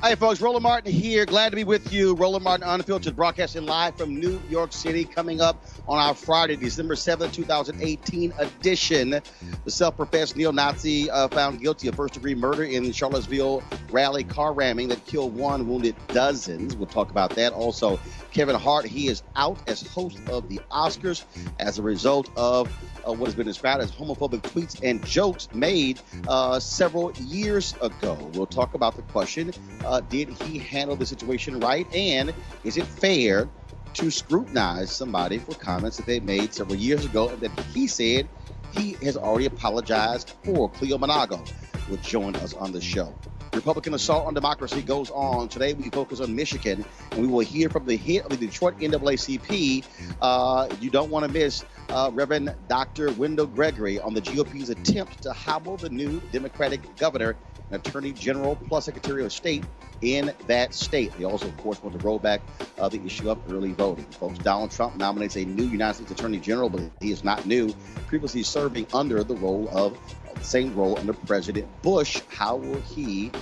Hey, folks, Roland Martin here. Glad to be with you. Roland Martin Unfiltered, broadcasting live from New York City, coming up on our Friday, December 7th, 2018 edition. The self-professed neo-Nazi found guilty of first-degree murder in Charlottesville rally car ramming that killed one, wounded dozens. We'll talk about that. Also, Kevin Hart, he is out as host of the Oscars as a result of what has been described as homophobic tweets and jokes made several years ago. We'll talk about the question, did he handle the situation right? And is it fair to scrutinize somebody for comments that they made several years ago and that he said he has already apologized for? Cleo Monago will join us on the show. Republican assault on democracy goes on. Today we focus on Michigan, and we will hear from the head of the Detroit NAACP. You don't want to miss Reverend Dr. Wendell Gregory on the GOP's attempt to hobble the new Democratic governor and Attorney General plus Secretary of State in that state. They also, of course, want to roll back the issue of early voting. Folks, Donald Trump nominates a new United States Attorney General, but he is not new, previously serving under the same role under President Bush. How will he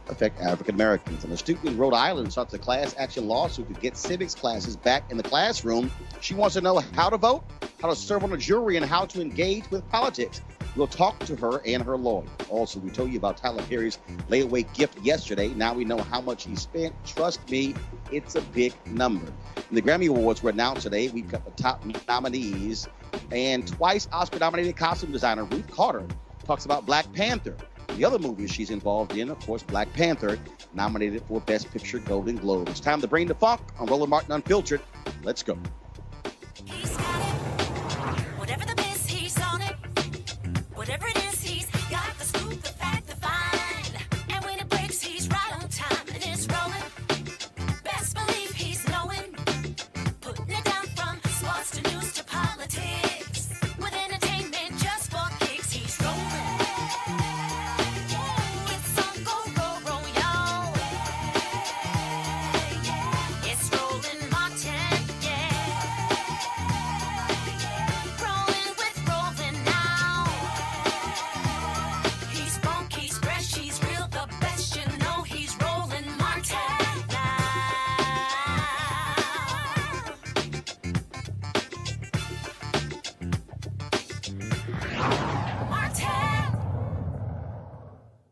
affect African Americans? And a student in Rhode Island starts a class action lawsuit to get civics classes back in the classroom. She wants to know how to vote, how to serve on a jury, and how to engage with politics. We'll talk to her and her lawyer. Also, we told you about Tyler Perry's layaway gift yesterday. Now we know how much he spent. Trust me, it's a big number. And the Grammy Awards were announced today. We've got the top nominees. And twice Oscar-nominated costume designer Ruth Carter talks about Black Panther. The other movies she's involved in, of course, Black Panther, nominated for Best Picture Golden Globe. It's time to bring the funk on Roland Martin Unfiltered. Let's go. He's got it. Whatever the miss, he's on it. Whatever it is, he's got the scoop, the fact, the find. And when it breaks, he's right on time and it's rolling. Best believe he's knowing. Putting it down from sports to news to politics. With entertainment just for kicks, he's rolling. It's on go, roll, y'all. It's Roland Martin, yeah. Rolling with Roland now. He's funk, he's fresh, he's real, the best, you know he's Roland Martin now. Martin.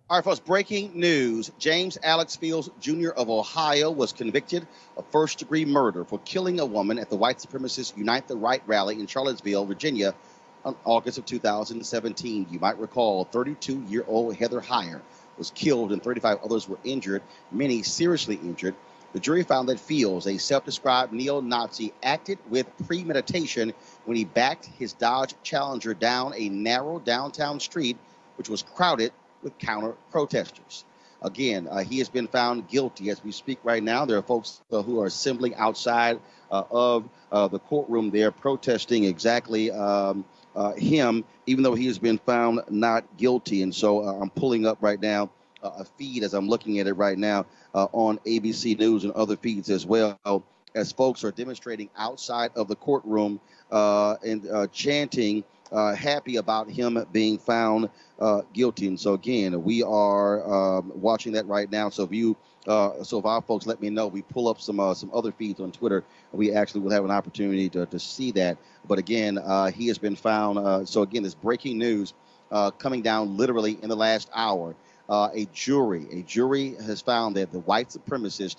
All right, folks, breaking news. James Alex Fields Jr. of Ohio was convicted of first-degree murder for killing a woman at the white supremacist Unite the Right rally in Charlottesville, Virginia, on August of 2017. You might recall 32-year-old Heather Heyer was killed and 35 others were injured, many seriously injured. The jury found that Fields, a self-described neo-Nazi, acted with premeditation when he backed his Dodge Challenger down a narrow downtown street, which was crowded with counter-protesters. Again, he has been found guilty as we speak right now. There are folks who are assembling outside of the courtroom there protesting exactly him, even though he has been found not guilty. And so I'm pulling up right now a feed as I'm looking at it right now on ABC News and other feeds as well, as folks are demonstrating outside of the courtroom and chanting happy about him being found guilty. And so again, we are watching that right now. So if our folks let me know, we pull up some other feeds on Twitter, we actually will have an opportunity to see that. But again, he has been found. So again, this breaking news coming down literally in the last hour. A jury has found that the white supremacist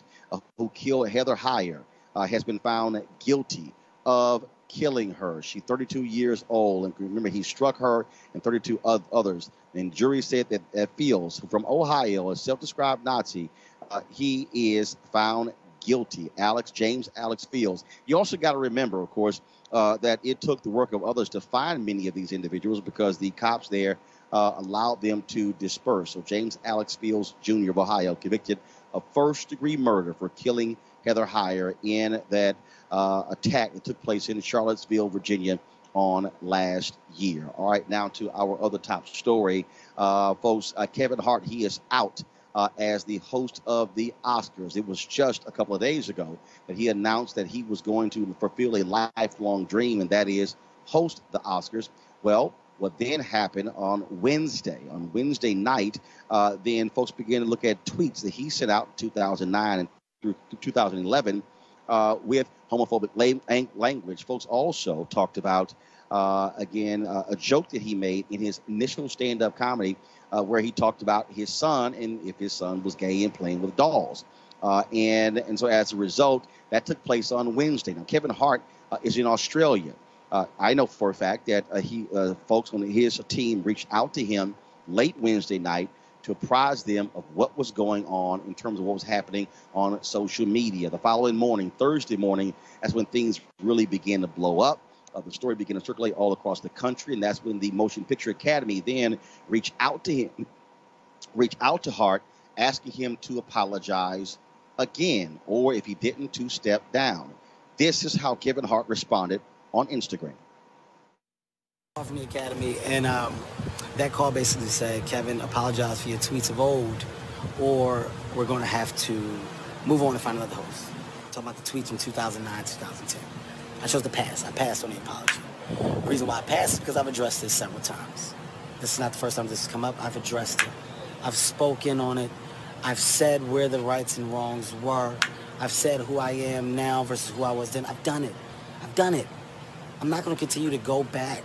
who killed Heather Heyer has been found guilty of killing her. She's 32 years old, and remember, he struck her and 32 others. And jury said that Fields, from Ohio, a self-described Nazi, he is found guilty. James Alex Fields. You also got to remember, of course, that it took the work of others to find many of these individuals because the cops there allowed them to disperse. So James Alex Fields Jr. of Ohio, convicted of first-degree murder for killing Heather Heyer in that attack that took place in Charlottesville, Virginia on last year. All right, now to our other top story. Folks, Kevin Hart, he is out as the host of the Oscars. It was just a couple of days ago that he announced that he was going to fulfill a lifelong dream, and that is host the Oscars. Well, what then happened on Wednesday night, then folks began to look at tweets that he sent out in 2009 and through 2011 with homophobic language. Folks also talked about, again, a joke that he made in his initial stand-up comedy where he talked about his son and if his son was gay and playing with dolls. And so as a result, that took place on Wednesday. Now, Kevin Hart is in Australia. I know for a fact that folks on his team reached out to him late Wednesday night to apprise them of what was going on in terms of what was happening on social media. The following morning, Thursday morning, that's when things really began to blow up. The story began to circulate all across the country, and that's when the Motion Picture Academy then reached out to Hart, asking him to apologize again, or if he didn't, to step down. This is how Kevin Hart responded on Instagram. From the Academy, and that call basically said, Kevin, apologize for your tweets of old, or we're going to have to move on and find another host. Talking about the tweets from 2009, 2010. I chose to pass. I passed on the apology. The reason why I passed is because I've addressed this several times. This is not the first time this has come up. I've addressed it. I've spoken on it. I've said where the rights and wrongs were. I've said who I am now versus who I was then. I've done it. I've done it. I'm not going to continue to go back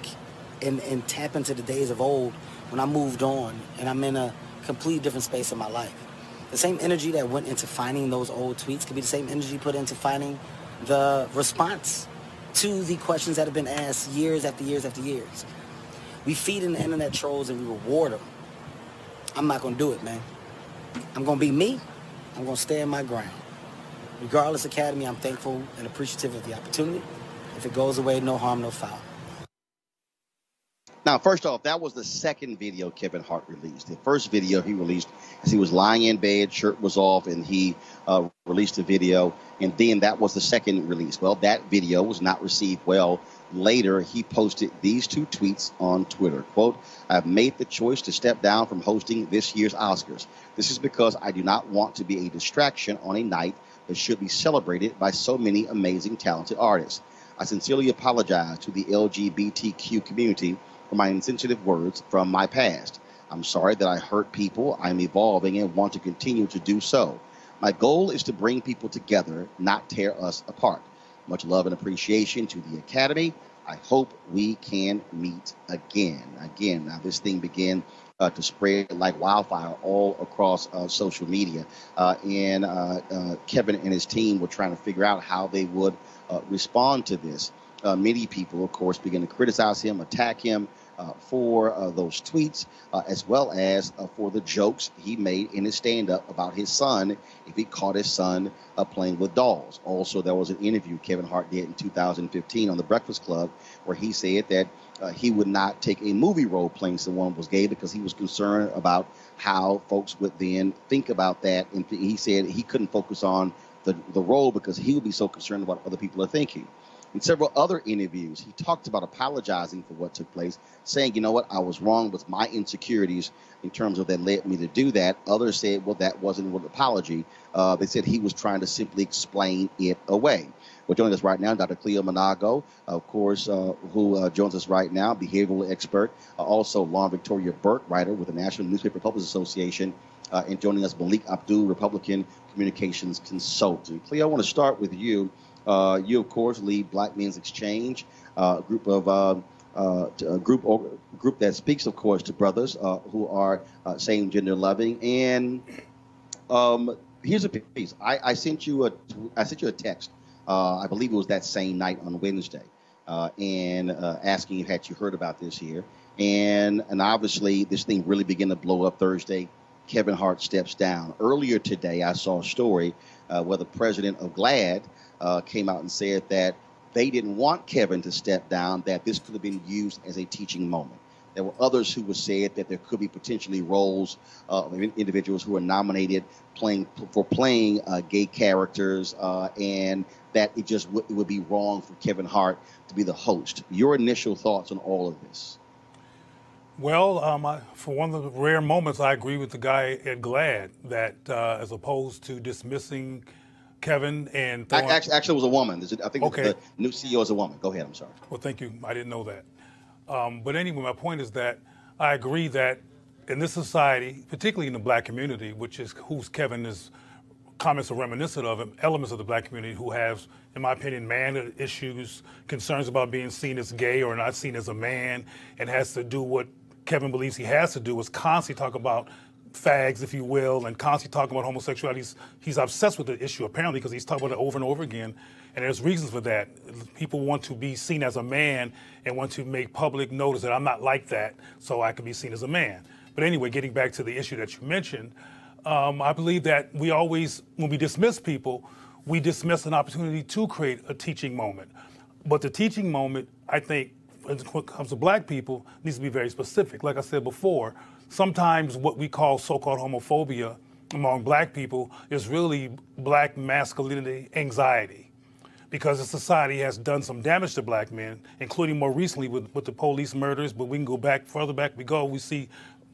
and tap into the days of old when I moved on and I'm in a completely different space in my life. The same energy that went into finding those old tweets could be the same energy put into finding the response to the questions that have been asked years after years after years. We feed in the internet trolls and we reward them. I'm not going to do it, man. I'm going to be me. I'm going to stand my ground. Regardless, Academy, I'm thankful and appreciative of the opportunity. If it goes away, no harm, no foul. Now, first off, that was the second video Kevin Hart released. The first video he released as he was lying in bed, shirt was off, and he released a video. And then that was the second release. Well, that video was not received well. Later, he posted these two tweets on Twitter. Quote, I've made the choice to step down from hosting this year's Oscars. This is because I do not want to be a distraction on a night that should be celebrated by so many amazing, talented artists. I sincerely apologize to the LGBTQ community for my insensitive words from my past. I'm sorry that I hurt people. I'm evolving and want to continue to do so. My goal is to bring people together, not tear us apart. Much love and appreciation to the Academy. I hope we can meet again. Now this thing began to spread like wildfire all across social media. And Kevin and his team were trying to figure out how they would respond to this. Many people, of course, began to criticize him, attack him, for those tweets, as well as for the jokes he made in his stand-up about his son, if he caught his son playing with dolls. Also, there was an interview Kevin Hart did in 2015 on The Breakfast Club where he said that he would not take a movie role playing someone was gay because he was concerned about how folks would then think about that. And he said he couldn't focus on the role because he would be so concerned about what other people are thinking. In several other interviews, he talked about apologizing for what took place, saying, you know what, I was wrong with my insecurities in terms of that led me to do that. Others said, well, that wasn't an apology. They said he was trying to simply explain it away. Well, joining us right now, Dr. Cleo Monago, of course, who joins us right now, behavioral expert, also Lauren Victoria Burke, writer with the National Newspaper Publishers Association, and joining us, Malik Abdul, Republican communications consultant. Cleo, I want to start with you. You, of course, lead Black Men's Exchange, a group that speaks, of course, to brothers who are same gender loving. And here's a piece. I sent you a text. I believe it was that same night on Wednesday, and asking you had you heard about this here. And obviously this thing really began to blow up Thursday. Kevin Hart steps down. Earlier today, I saw a story where the president of GLAAD came out and said that they didn't want Kevin to step down, that this could have been used as a teaching moment. There were others who would say that there could be potentially roles of individuals who are nominated playing gay characters, and that it would be wrong for Kevin Hart to be the host. Your initial thoughts on all of this? Well, for one of the rare moments, I agree with the guy at GLAAD that as opposed to dismissing Kevin and throwing... Actually, it was a woman. I think okay. The new CEO is a woman. Go ahead. I'm sorry. Well, thank you. I didn't know that. But anyway, my point is that I agree that in this society, particularly in the Black community, which is whose Kevin's comments are reminiscent of, elements of the Black community who have, in my opinion, man issues, concerns about being seen as gay or not seen as a man, and has to do what Kevin believes he has to do, is constantly talk about fags, if you will, and constantly talking about homosexuality. He's obsessed with the issue, apparently, because he's talking about it over and over again, and there's reasons for that. People want to be seen as a man and want to make public notice that I'm not like that, so I can be seen as a man. But anyway, getting back to the issue that you mentioned, I believe that we always, when we dismiss people, we dismiss an opportunity to create a teaching moment. But the teaching moment, I think, when it comes to Black people, needs to be very specific. Like I said before, sometimes what we call so-called homophobia among Black people is really Black masculinity anxiety, because the society has done some damage to Black men, including more recently with the police murders, but we can go back, further back we go, we see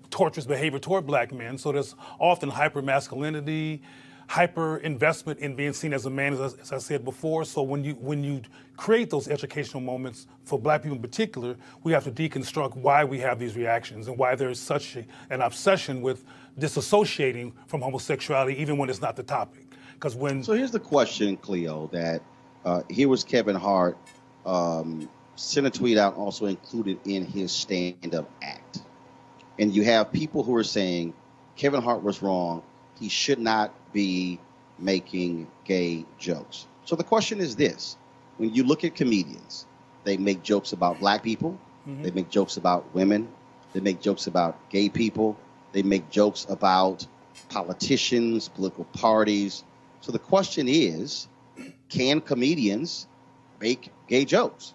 torturous behavior toward Black men. So there's often hyper-masculinity, hyper-investment in being seen as a man, as I said before. So when you create those educational moments for Black people in particular, we have to deconstruct why we have these reactions and why there's such an obsession with disassociating from homosexuality, even when it's not the topic. So here's the question, Cleo, that here was Kevin Hart sent a tweet out also included in his stand-up act. And you have people who are saying Kevin Hart was wrong. He should not be making gay jokes. So the question is this. When you look at comedians, they make jokes about Black people. Mm-hmm. They make jokes about women. They make jokes about gay people. They make jokes about politicians, political parties. So the question is, can comedians make gay jokes?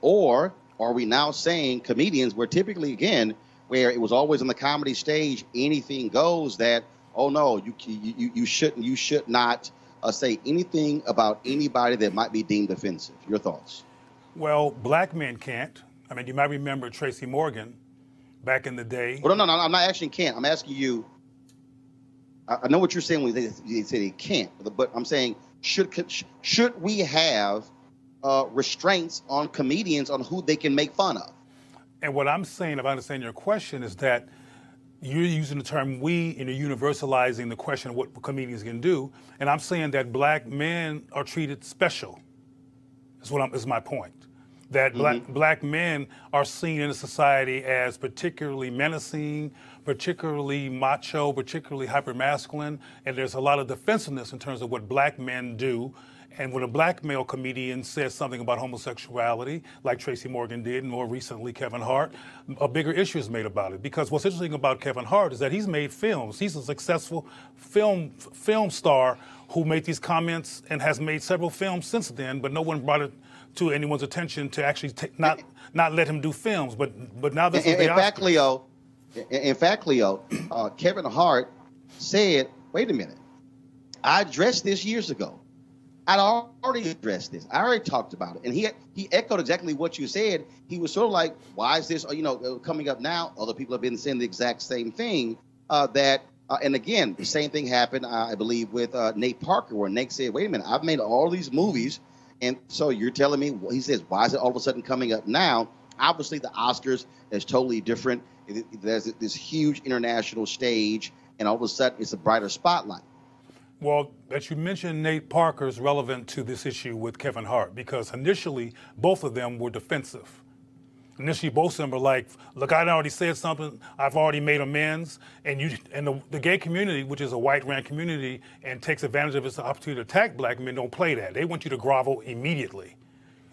Or are we now saying comedians, where typically, again, where it was always on the comedy stage, anything goes, that, oh no, you should not say anything about anybody that might be deemed offensive. Your thoughts? Well, Black men can't. I mean, you might remember Tracy Morgan back in the day. Well, no, I'm not asking can't. I'm asking you. I know what you're saying when they say they can't, but I'm saying should we have restraints on comedians on who they can make fun of? And what I'm saying, if I understand your question, is that you're using the term we and you're universalizing the question of what comedians can do. And I'm saying that Black men are treated special. Is my point. That black men are seen in a society as particularly menacing, particularly macho, particularly hypermasculine, and there's a lot of defensiveness in terms of what Black men do And when a black male comedian says something about homosexuality, like Tracy Morgan did, and more recently Kevin Hart, a bigger issue is made about it. Because what's interesting about Kevin Hart is that he's made films. He's a successful film star who made these comments and has made several films since then, but no one brought it to anyone's attention to actually not let him do films. But now this is the Oscars. In fact, Leo, Kevin Hart said, wait a minute, I addressed this years ago. I'd already addressed this. I already talked about it. And he echoed exactly what you said. He was sort of like, why is this, coming up now? Other people have been saying the exact same thing. And again, the same thing happened, I believe, with Nate Parker, where Nate said, wait a minute, I've made all these movies. And so you're telling me, he says, why is it all of a sudden coming up now? Obviously, the Oscars is totally different. There's this huge international stage, and all of a sudden, it's a brighter spotlight. Well, that you mentioned Nate Parker is relevant to this issue with Kevin Hart, because initially, both of them were defensive. Initially, both of them were like, look, I already said something. I've already made amends. And the gay community, which is a white-ran community and takes advantage of its opportunity to attack black men, don't play that. They want you to grovel immediately.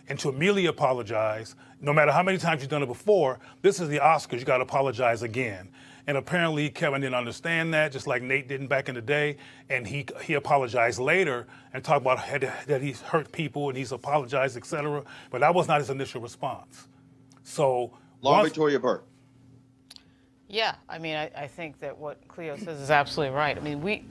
And to immediately apologize, no matter how many times you've done it before, this is the Oscars, you got to apologize again. And apparently Kevin didn't understand that, just like Nate didn't back in the day. And he apologized later and talked about that he's hurt people and he's apologized, et cetera. But that was not his initial response. So, Victoria Burke. Yeah, I mean, I think that what Cleo says is absolutely right. I mean,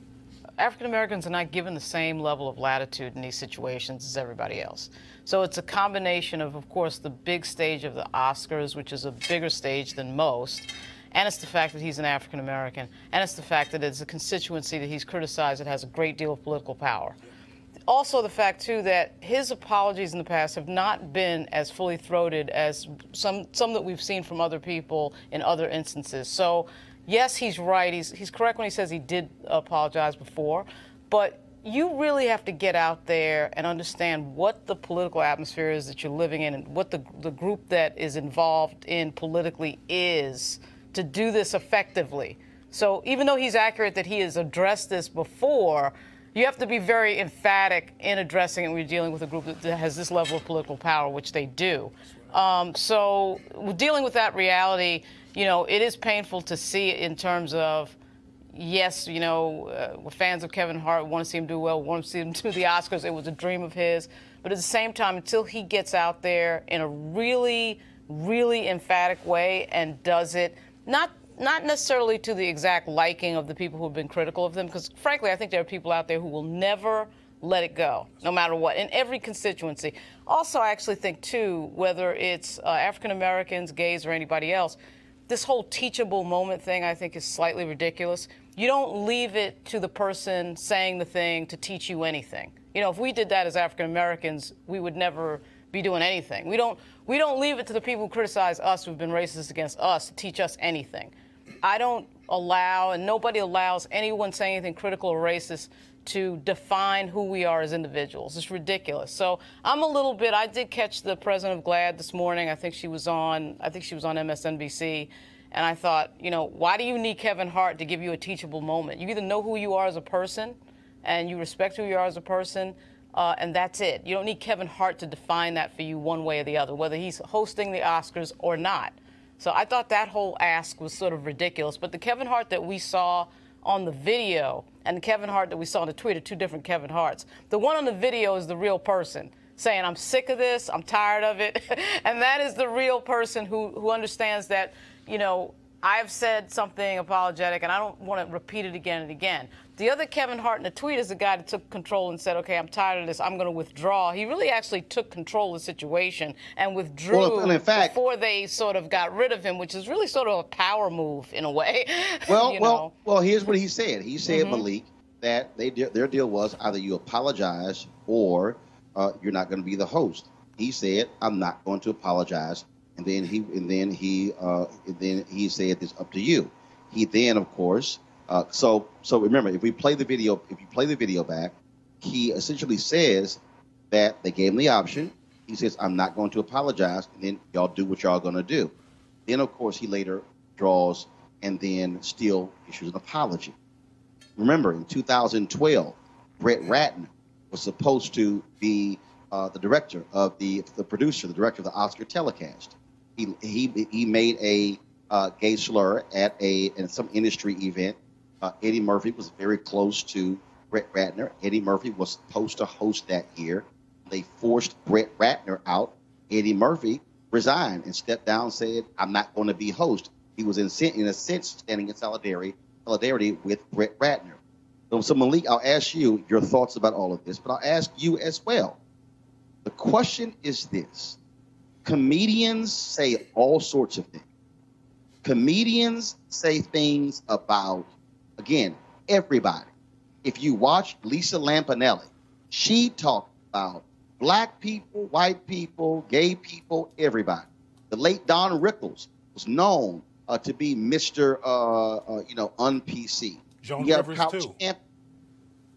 African Americans are not given the same level of latitude in these situations as everybody else. So it's a combination of course, the big stage of the Oscars, which is a bigger stage than most, and it's the fact that he's an African American, and it's the fact that it's a constituency that he's criticized that has a great deal of political power. Also the fact, too, that his apologies in the past have not been as fully throated as some that we've seen from other people in other instances. So, yes, he's right. He's correct when he says he did apologize before, but you really have to get out there and understand what the political atmosphere is that you're living in and what the group that is involved in politically is to do this effectively. So even though he's accurate that he has addressed this before, you have to be very emphatic in addressing it when you're dealing with a group that has this level of political power, which they do. So dealing with that reality, it is painful to see it in terms of, yes, we're fans of Kevin Hart, we want to see him do well, we want to see him do the Oscars. It was a dream of his. But at the same time, until he gets out there in a really, really emphatic way and does it, not necessarily to the exact liking of the people who have been critical of them, because frankly, I think there are people out there who will never let it go, no matter what, in every constituency. Also, I actually think, too, whether it's African Americans, gays, or anybody else, this whole teachable moment thing, I think, is slightly ridiculous. You don't leave it to the person saying the thing to teach you anything. If we did that as African Americans, we would never be doing anything. We don't leave it to the people who criticize us, who've been racist against us, to teach us anything. I don't allow, and nobody allows anyone saying anything critical or racist to define who we are as individuals. It's ridiculous. So I did catch the president of GLAAD this morning. I think she was on MSNBC. And I thought, why do you need Kevin Hart to give you a teachable moment? You either know who you are as a person and you respect who you are as a person, and that's it. You don't need Kevin Hart to define that for you one way or the other, whether he's hosting the Oscars or not. So I thought that whole ask was sort of ridiculous. But the Kevin Hart that we saw on the video and the Kevin Hart that we saw on the tweet are two different Kevin Harts. The one on the video is the real person saying, I'm sick of this, I'm tired of it. And that is the real person who understands that, I've said something apologetic and I don't want to repeat it again and again. The other Kevin Hart in the tweet is the guy that took control and said, okay, I'm tired of this, I'm going to withdraw. He really actually took control of the situation and withdrew before they sort of got rid of him, which is really sort of a power move in a way. Well, here's what he said. He said, Malik, that their deal was either you apologize or you're not going to be the host. He said, I'm not going to apologize. And then he said, "It's up to you." He then, of course, so remember, if you play the video back, he essentially says that they gave him the option. He says, "I'm not going to apologize," and then y'all do what y'all going to do. Then, of course, he later draws and then still issues an apology. Remember, in 2012, Brett Ratner was supposed to be the director of the producer, the director of the Oscar telecast. He made a gay slur at some industry event. Eddie Murphy was very close to Brett Ratner. Eddie Murphy was supposed to host that year. They forced Brett Ratner out. Eddie Murphy resigned and stepped down and said, I'm not going to be host. He was in a sense standing in solidarity with Brett Ratner. So Malik, I'll ask you your thoughts about all of this, but I'll ask you as well. The question is this. Comedians say all sorts of things. Comedians say things about, again, everybody. If you watch Lisa Lampanelli, she talked about black people, white people, gay people, everybody. The late Don Rickles was known to be Mr. Un-PC. Joan Rivers, too.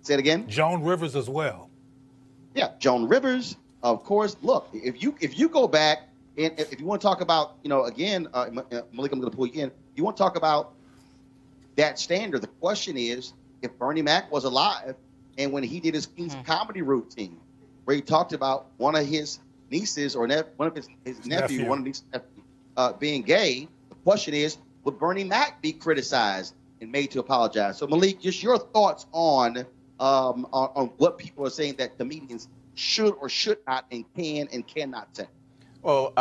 Say it again? Joan Rivers as well. Yeah, Joan Rivers, of course. Look, if you go back, and if you want to talk about, again, Malik, I'm going to pull you in. You want to talk about that standard. The question is, if Bernie Mac was alive, and when he did his King's comedy routine, where he talked about one of his nieces or one of his nephew, one of these being gay, the question is, would Bernie Mac be criticized and made to apologize? So Malik, just your thoughts on what people are saying that comedians should or should not and can and cannot say. Well,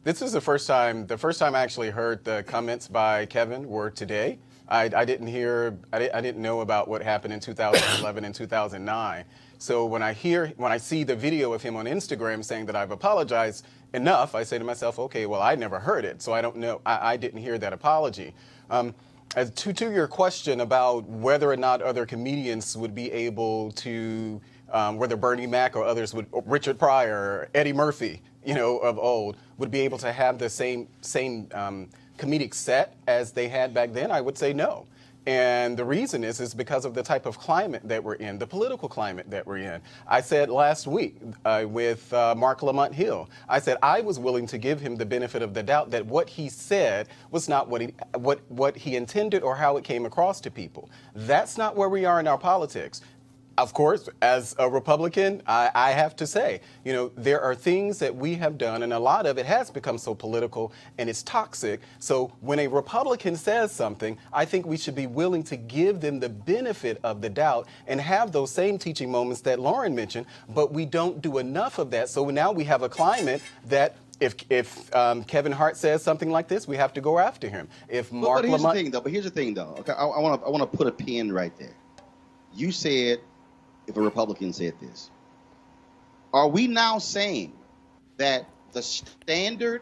this is the first time I actually heard the comments by Kevin were today. I didn't know about what happened in 2011 and 2009. So when I see the video of him on Instagram saying that I've apologized enough, I say to myself, okay, well, I never heard it, so I don't know. I didn't hear that apology. As to your question about whether or not other comedians would be able to, whether Bernie Mac or others would, Richard Pryor, Eddie Murphy, of old, would be able to have the same comedic set as they had back then, I would say no. And the reason is because of the type of climate that we're in, the political climate that we're in. I said last week with Mark Lamont Hill, I said I was willing to give him the benefit of the doubt that what he said was not what he intended or how it came across to people. That's not where we are in our politics. Of course, as a Republican, I have to say, there are things that we have done, and a lot of it has become so political and it's toxic. So when a Republican says something, I think we should be willing to give them the benefit of the doubt and have those same teaching moments that Lauren mentioned, but we don't do enough of that. So now we have a climate that if Kevin Hart says something like this, we have to go after him. If Mark Lamont... But here's the thing, though. Okay, I want to put a pin right there. You said... if a Republican said this, are we now saying that the standard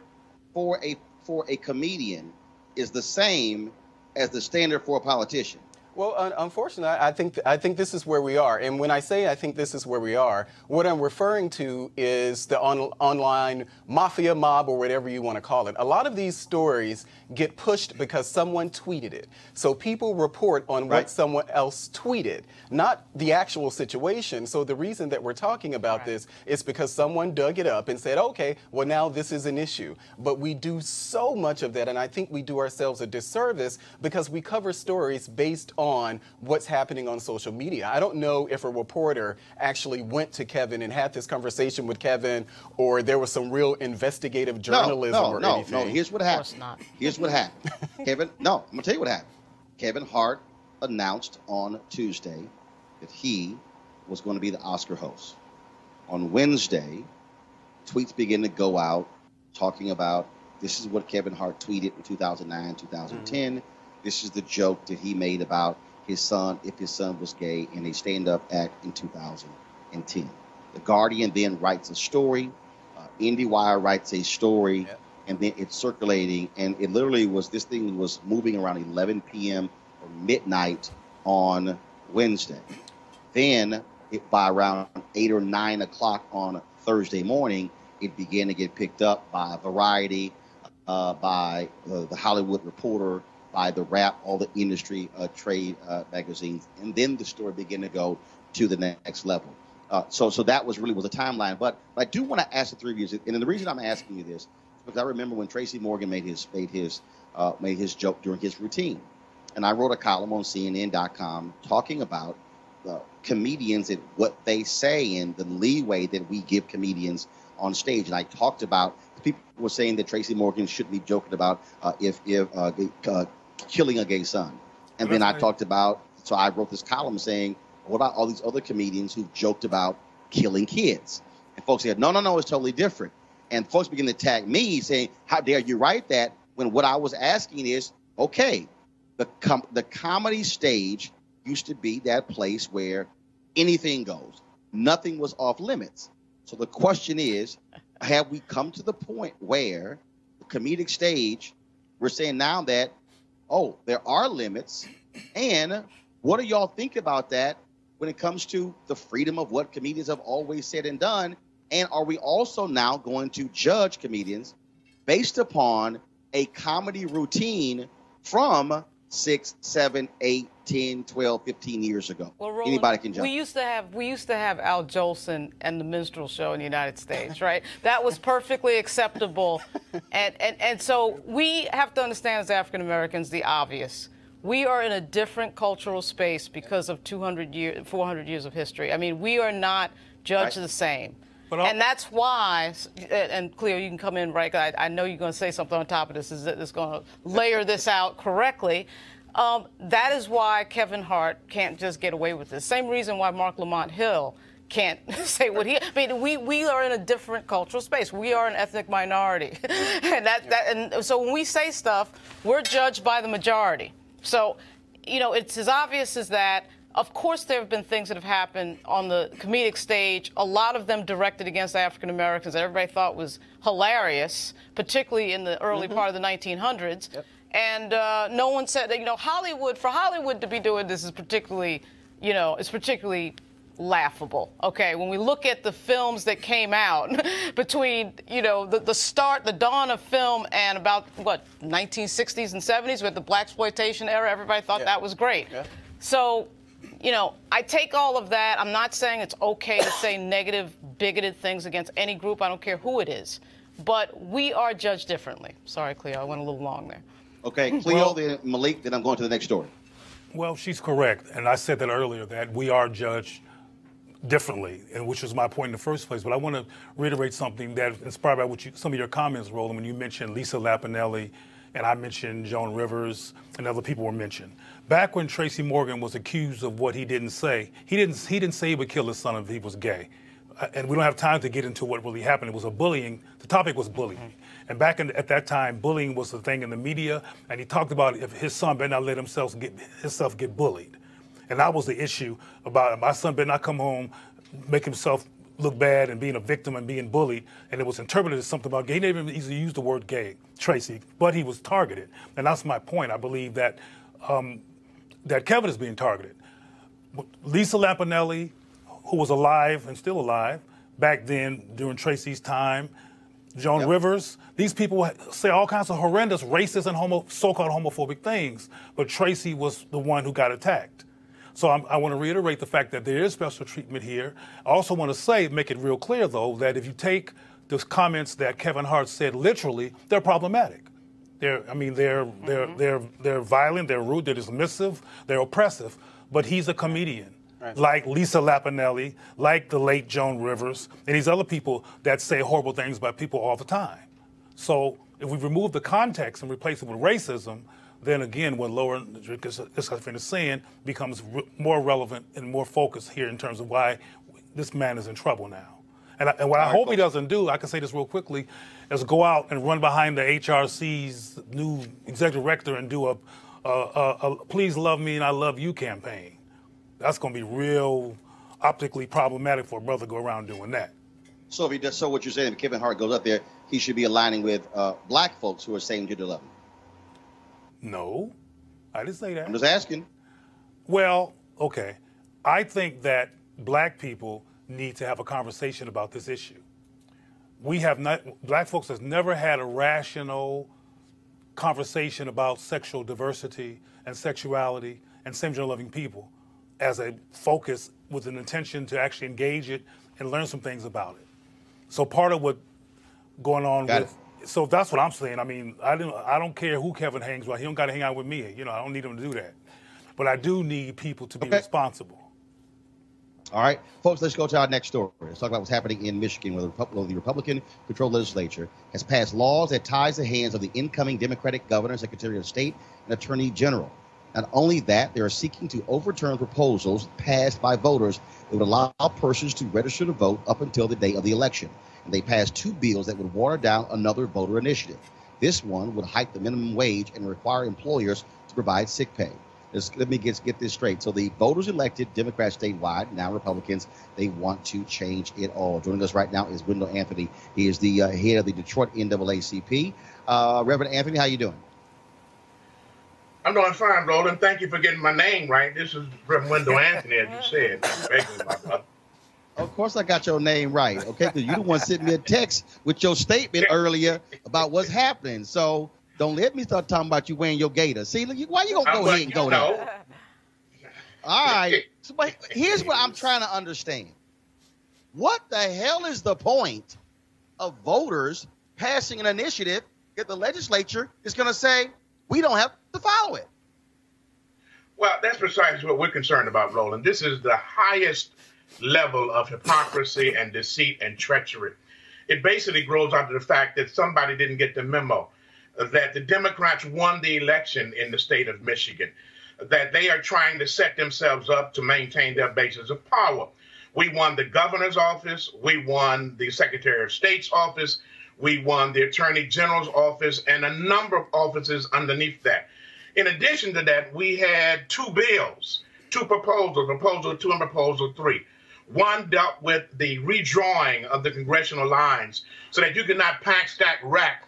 for a comedian is the same as the standard for a politician? Well, unfortunately, I think this is where we are. And when I say I think this is where we are, what I'm referring to is the online mafia mob or whatever you want to call it. A lot of these stories get pushed because someone tweeted it. So people report on what someone else tweeted, not the actual situation. So the reason that we're talking about this is because someone dug it up and said, okay, well, now this is an issue. But we do so much of that, and I think we do ourselves a disservice because we cover stories based on what's happening on social media. I don't know if a reporter actually went to Kevin and had this conversation with Kevin, or there was some real investigative journalism anything. No, here's what happened. Here's what happened. I'm going to tell you what happened. Kevin Hart announced on Tuesday that he was going to be the Oscar host. On Wednesday, tweets began to go out talking about this is what Kevin Hart tweeted in 2009, 2010. This is the joke that he made about his son, if his son was gay, in a stand-up act in 2010. The Guardian then writes a story. IndieWire writes a story, and then it's circulating. And it literally was, this thing was moving around 11 p.m. or midnight on Wednesday. Then, by around 8 or 9 o'clock on Thursday morning, it began to get picked up by Variety, by the Hollywood Reporter, by the Wrap, all the industry trade magazines, and then the story began to go to the next level. So that was a timeline. But I do want to ask the three of you, and the reason I'm asking you this is because I remember when Tracy Morgan made his joke during his routine, and I wrote a column on CNN.com talking about comedians and what they say and the leeway that we give comedians on stage. And I talked about, people were saying that Tracy Morgan shouldn't be joking about if killing a gay son. And then I talked about, so I wrote this column saying, what about all these other comedians who joked about killing kids? And folks said, no, it's totally different. And folks began to attack me saying, how dare you write that, when what I was asking is, okay, the comedy stage used to be that place where anything goes. Nothing was off limits. So the question is, have we come to the point where the comedic stage, we're saying now that, oh, there are limits, and what do y'all think about that when it comes to the freedom of what comedians have always said and done? And are we also now going to judge comedians based upon a comedy routine from 6, 7, 8, 10, 12, 15 years ago? Well, Roland, anybody can jump. We used to have Al Jolson and the minstrel show in the United States, right? That was perfectly acceptable. And so we have to understand as African Americans the obvious. We are in a different cultural space because of 400 years of history. I mean, we are not judged the same. And that's why, and Cleo, you can come in, right? I know you're going to say something on top of this that's going to layer this out correctly. That is why Kevin Hart can't just get away with this. Same reason why Mark Lamont Hill can't say what he. I mean, we are in a different cultural space. We are an ethnic minority, and so when we say stuff, we're judged by the majority. So, you know, it's as obvious as that. Of course, there have been things that have happened on the comedic stage, a lot of them directed against African Americans that everybody thought was hilarious, particularly in the early part of the 1900s. Yep. And no one said that, you know, for Hollywood to be doing this is particularly, you know, it's particularly laughable. Okay, when we look at the films that came out between, you know, the dawn of film and about, what, 1960s and 70s with the blaxploitation era, everybody thought that was great. Yeah. So, you know, I take all of that. I'm not saying it's okay to say negative, bigoted things against any group. I don't care who it is. But we are judged differently. Sorry, Cleo, I went a little long there. Okay, Cleo, then Malik, then I'm going to the next story. Well, she's correct. And I said that earlier, that we are judged differently, and which was my point in the first place. But I want to reiterate something that inspired by some of your comments, Roland, when you mentioned Lisa Lampanelli, and I mentioned Joan Rivers, and other people were mentioned. Back when Tracy Morgan was accused of what he didn't say, he didn't say he would kill his son if he was gay. And we don't have time to get into what really happened. It was the topic was bullying. And back at that time, bullying was the thing in the media, and he talked about if his son better not let himself get bullied. And that was the issue about my son better not come home, make himself look bad and being a victim and being bullied. And it was interpreted as something about gay. He didn't even use the word gay, Tracy, but he was targeted. And that's my point. I believe that that Kevin is being targeted. Lisa Lampanelli, who was alive and still alive back then during Tracy's time, Joan Rivers, these people say all kinds of horrendous racist and so-called homophobic things, but Tracy was the one who got attacked. So I want to reiterate the fact that there is special treatment here. I also want to make it real clear, though, that if you take the comments that Kevin Hart said literally, they're problematic. They're violent, they're rude, they're dismissive, they're oppressive. But he's a comedian, like Lisa Lampanelli, like the late Joan Rivers, and these other people that say horrible things about people all the time. So if we remove the context and replace it with racism, then again, what Lauren is saying becomes more relevant and more focused here in terms of why this man is in trouble now. And what I hope he doesn't do, I can say this real quickly, is go out and run behind the HRC's new executive director and do a Please Love Me and I Love You campaign. That's going to be real optically problematic for a brother to go around doing that. So if he does, so what you're saying, if Kevin Hart goes up there, he should be aligning with black folks who are saying to love him. No, I didn't say that. I'm just asking. Well, okay. I think that black people need to have a conversation about this issue. Black folks has never had a rational conversation about sexual diversity and sexuality and same-gender loving people as a focus with an intention to actually engage it and learn some things about it. So part of what going on so that's what I'm saying. I mean, I don't care who Kevin hangs with. He don't got to hang out with me. You know, I don't need him to do that. But I do need people to be responsible. All right, folks, let's go to our next story. Let's talk about what's happening in Michigan, where the Republican-controlled legislature has passed laws that ties the hands of the incoming Democratic governor, Secretary of State, and Attorney General. Not only that, they are seeking to overturn proposals passed by voters that would allow persons to register to vote up until the day of the election. And they passed 2 bills that would water down another voter initiative. This one would hike the minimum wage and require employers to provide sick pay. Let me get this straight. So the voters elected Democrats statewide, now Republicans, they want to change it all. Joining us right now is Wendell Anthony. He is the head of the Detroit NAACP. Reverend Anthony, how you doing? I'm doing fine, Roland. Thank you for getting my name right. This is Reverend Wendell Anthony, as you said. Begging my brother. Of course I got your name right, okay? Because you the one sent me a text with your statement earlier about what's happening. So don't let me start talking about you wearing your gator. See, why you gonna go ahead and go there? All right. So, but here's what I'm trying to understand. What the hell is the point of voters passing an initiative if the legislature is going to say we don't have to follow it? Well, that's precisely what we're concerned about, Roland. This is the highest level of hypocrisy and deceit and treachery. It basically grows out of the fact that somebody didn't get the memo that the Democrats won the election in the state of Michigan, that they are trying to set themselves up to maintain their bases of power. We won the governor's office. We won the Secretary of State's office. We won the Attorney General's office and a number of offices underneath that. In addition to that, we had 2 bills, 2 proposals, Proposal 2 and Proposal 3. One dealt with the redrawing of the congressional lines so that you could not pack, stack, rack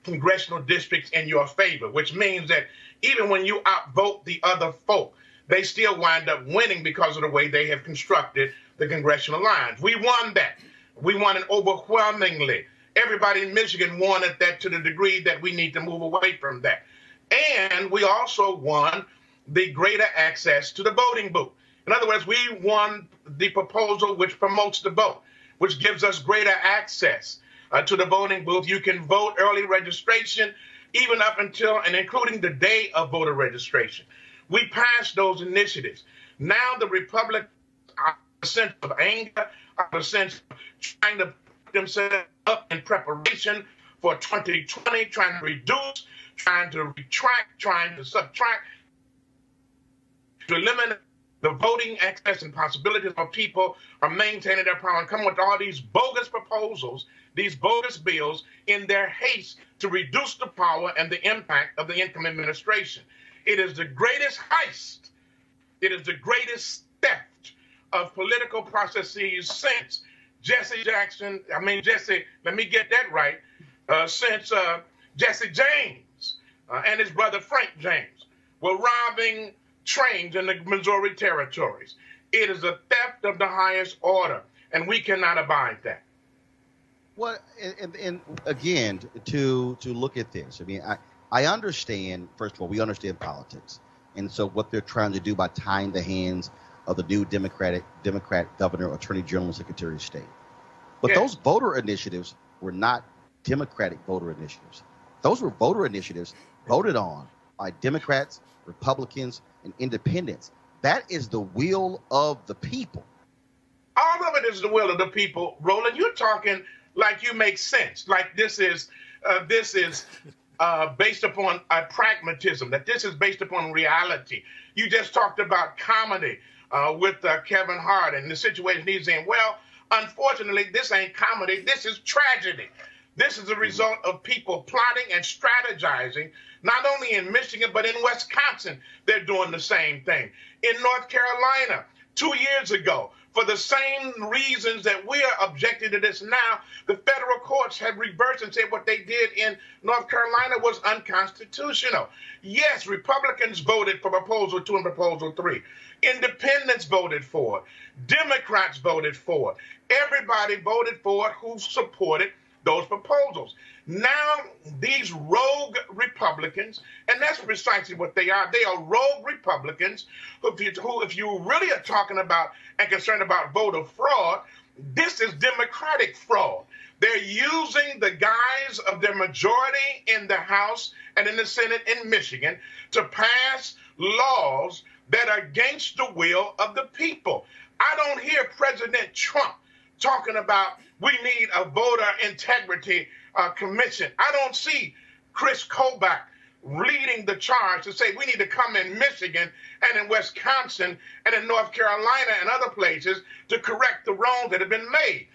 congressional districts in your favor, which means that even when you outvote the other folk, they still wind up winning because of the way they have constructed the congressional lines. We won that. We won it overwhelmingly. Everybody in Michigan wanted that to the degree that we need to move away from that. And we also won the greater access to the voting booth. In other words, we won the proposal which promotes the vote, which gives us greater access to the voting booth. You can vote early registration, even up until and including the day of voter registration. We passed those initiatives. Now the Republicans are a sense of anger, are a sense of trying to put themselves up in preparation for 2020, trying to reduce, trying to retract, trying to subtract, to eliminate the voting access and possibilities of people are maintaining their power and come with all these bogus proposals, these bogus bills in their haste to reduce the power and the impact of the incoming administration. It is the greatest heist. It is the greatest theft of political processes since let me get that right, since Jesse James and his brother Frank James were robbing trains in the Missouri territories. It is a theft of the highest order, and we cannot abide that. Well, and again, to look at this, I mean, I understand, first of all, we understand politics. And so what they're trying to do by tying the hands of the new Democrat governor, Attorney General, and Secretary of State. But those voter initiatives were not Democratic voter initiatives. Those were voter initiatives voted on by Democrats, Republicans, and independents. That is the will of the people. All of it is the will of the people. Roland, you're talking like you make sense, like this is based upon pragmatism, that this is based upon reality. You just talked about comedy with Kevin Hart and the situation he's in. Well, unfortunately, this ain't comedy. This is tragedy. This is a result of people plotting and strategizing, not only in Michigan, but in Wisconsin. They're doing the same thing. In North Carolina, 2 years ago, for the same reasons that we are objecting to this now, the federal courts have reversed and said what they did in North Carolina was unconstitutional. Yes, Republicans voted for Proposal 2 and Proposal 3. Independents voted for it. Democrats voted for it. Everybody voted for it who supported those proposals. Now, these rogue Republicans, and that's precisely what they are rogue Republicans who, if you really are talking about and concerned about voter fraud, this is Democratic fraud. They're using the guise of their majority in the House and in the Senate in Michigan to pass laws that are against the will of the people. I don't hear President Trump talking about we need a voter integrity commission. I don't see Chris Kobach leading the charge to say we need to come in Michigan and in Wisconsin and in North Carolina and other places to correct the wrongs that have been made.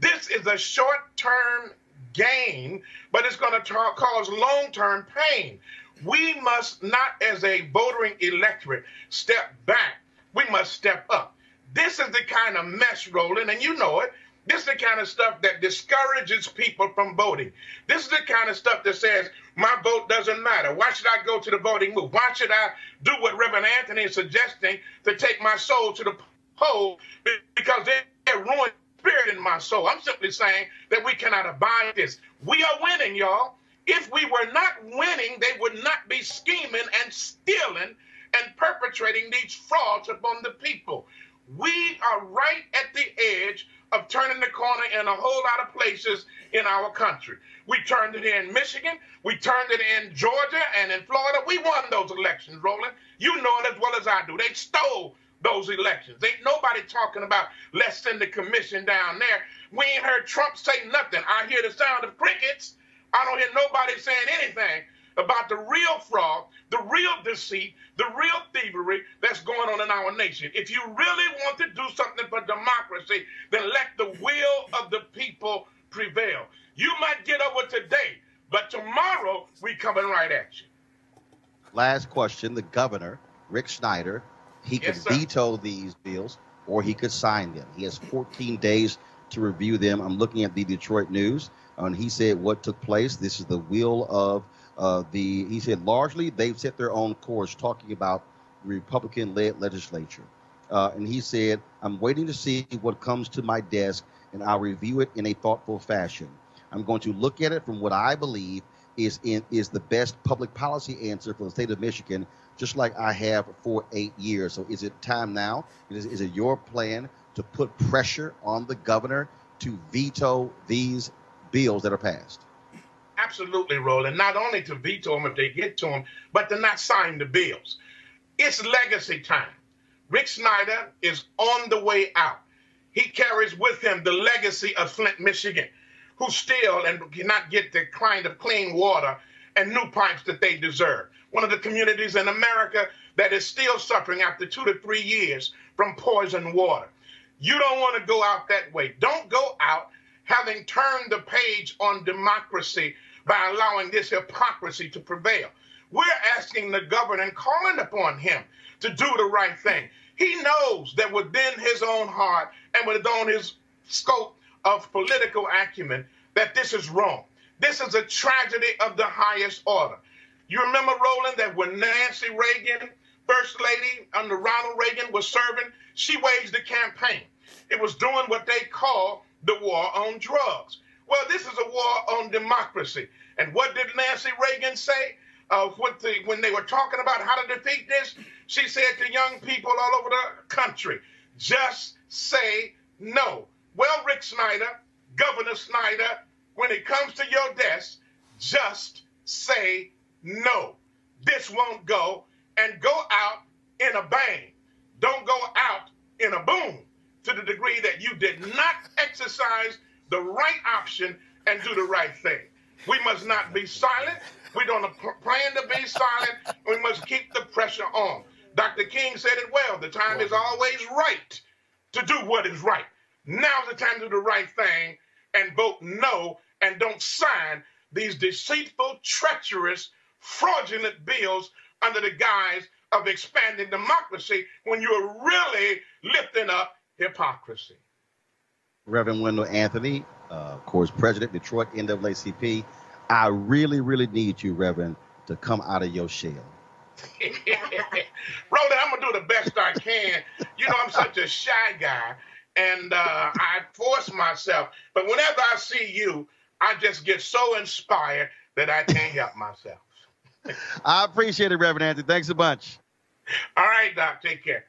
This is a short-term gain, but it's going to cause long-term pain. We must not, as a voting electorate, step back. We must step up. This is the kind of mess, Roland, and you know it. This is the kind of stuff that discourages people from voting. This is the kind of stuff that says, my vote doesn't matter. Why should I go to the voting booth? Why should I do what Reverend Anthony is suggesting to take my soul to the poll? Because they're ruining spirit in my soul. I'm simply saying that we cannot abide this. We are winning, y'all. If we were not winning, they would not be scheming and stealing and perpetrating these frauds upon the people. We are right at the edge of turning the corner in a whole lot of places in our country. We turned it in Michigan. We turned it in Georgia and in Florida. We won those elections, Roland. You know it as well as I do. They stole those elections. Ain't nobody talking about let's send the commission down there. We ain't heard Trump say nothing. I hear the sound of crickets. I don't hear nobody saying anything about the real fraud, the real deceit, the real thievery that's going on in our nation. If you really want to do something for democracy, then let the will of the people prevail. You might get over today, but tomorrow we coming right at you. Last question. The governor, Rick Snyder, he could veto these bills or he could sign them. He has 14 days to review them. I'm looking at the Detroit News, and he said what took place. This is the will of he said largely they've set their own course, talking about Republican-led legislature. And he said, I'm waiting to see what comes to my desk, and I'll review it in a thoughtful fashion. I'm going to look at it from what I believe is the best public policy answer for the state of Michigan, just like I have for 8 years. So is it time now? Is it your plan to put pressure on the governor to veto these bills that are passed? Absolutely, Roland. Not only to veto them if they get to them, but to not sign the bills. It's legacy time. Rick Snyder is on the way out. He carries with him the legacy of Flint, Michigan, who still and cannot get the kind of clean water and new pipes that they deserve. One of the communities in America that is still suffering after 2 to 3 years from poisoned water. You don't want to go out that way. Don't go out having turned the page on democracy by allowing this hypocrisy to prevail. We're asking the governor and calling upon him to do the right thing. He knows that within his own heart and within his scope of political acumen that this is wrong. This is a tragedy of the highest order. You remember, Roland, that when Nancy Reagan, First Lady under Ronald Reagan, was serving, she waged a campaign. It was doing what they call the war on drugs. Well, this is a war on democracy. And what did Nancy Reagan say when they were talking about how to defeat this? She said to young people all over the country, just say no. Well, Rick Snyder, Governor Snyder, when it comes to your desk, just say no. This won't go, and go out in a bang. Don't go out in a boom, to the degree that you did not exercise the right option and do the right thing. We must not be silent. We don't plan to be silent. We must keep the pressure on. Dr. King said it well. The time is always right to do what is right. Now's the time to do the right thing and vote no, and don't sign these deceitful, treacherous, fraudulent bills under the guise of expanding democracy when you're really lifting up hypocrisy. Reverend Wendell Anthony, of course, President, Detroit NAACP. I really, really need you, Reverend, to come out of your shell. Roland, I'm going to do the best I can. You know, I'm such a shy guy, and I force myself. But whenever I see you, I just get so inspired that I can't help myself. I appreciate it, Reverend Anthony. Thanks a bunch. All right, Doc. Take care.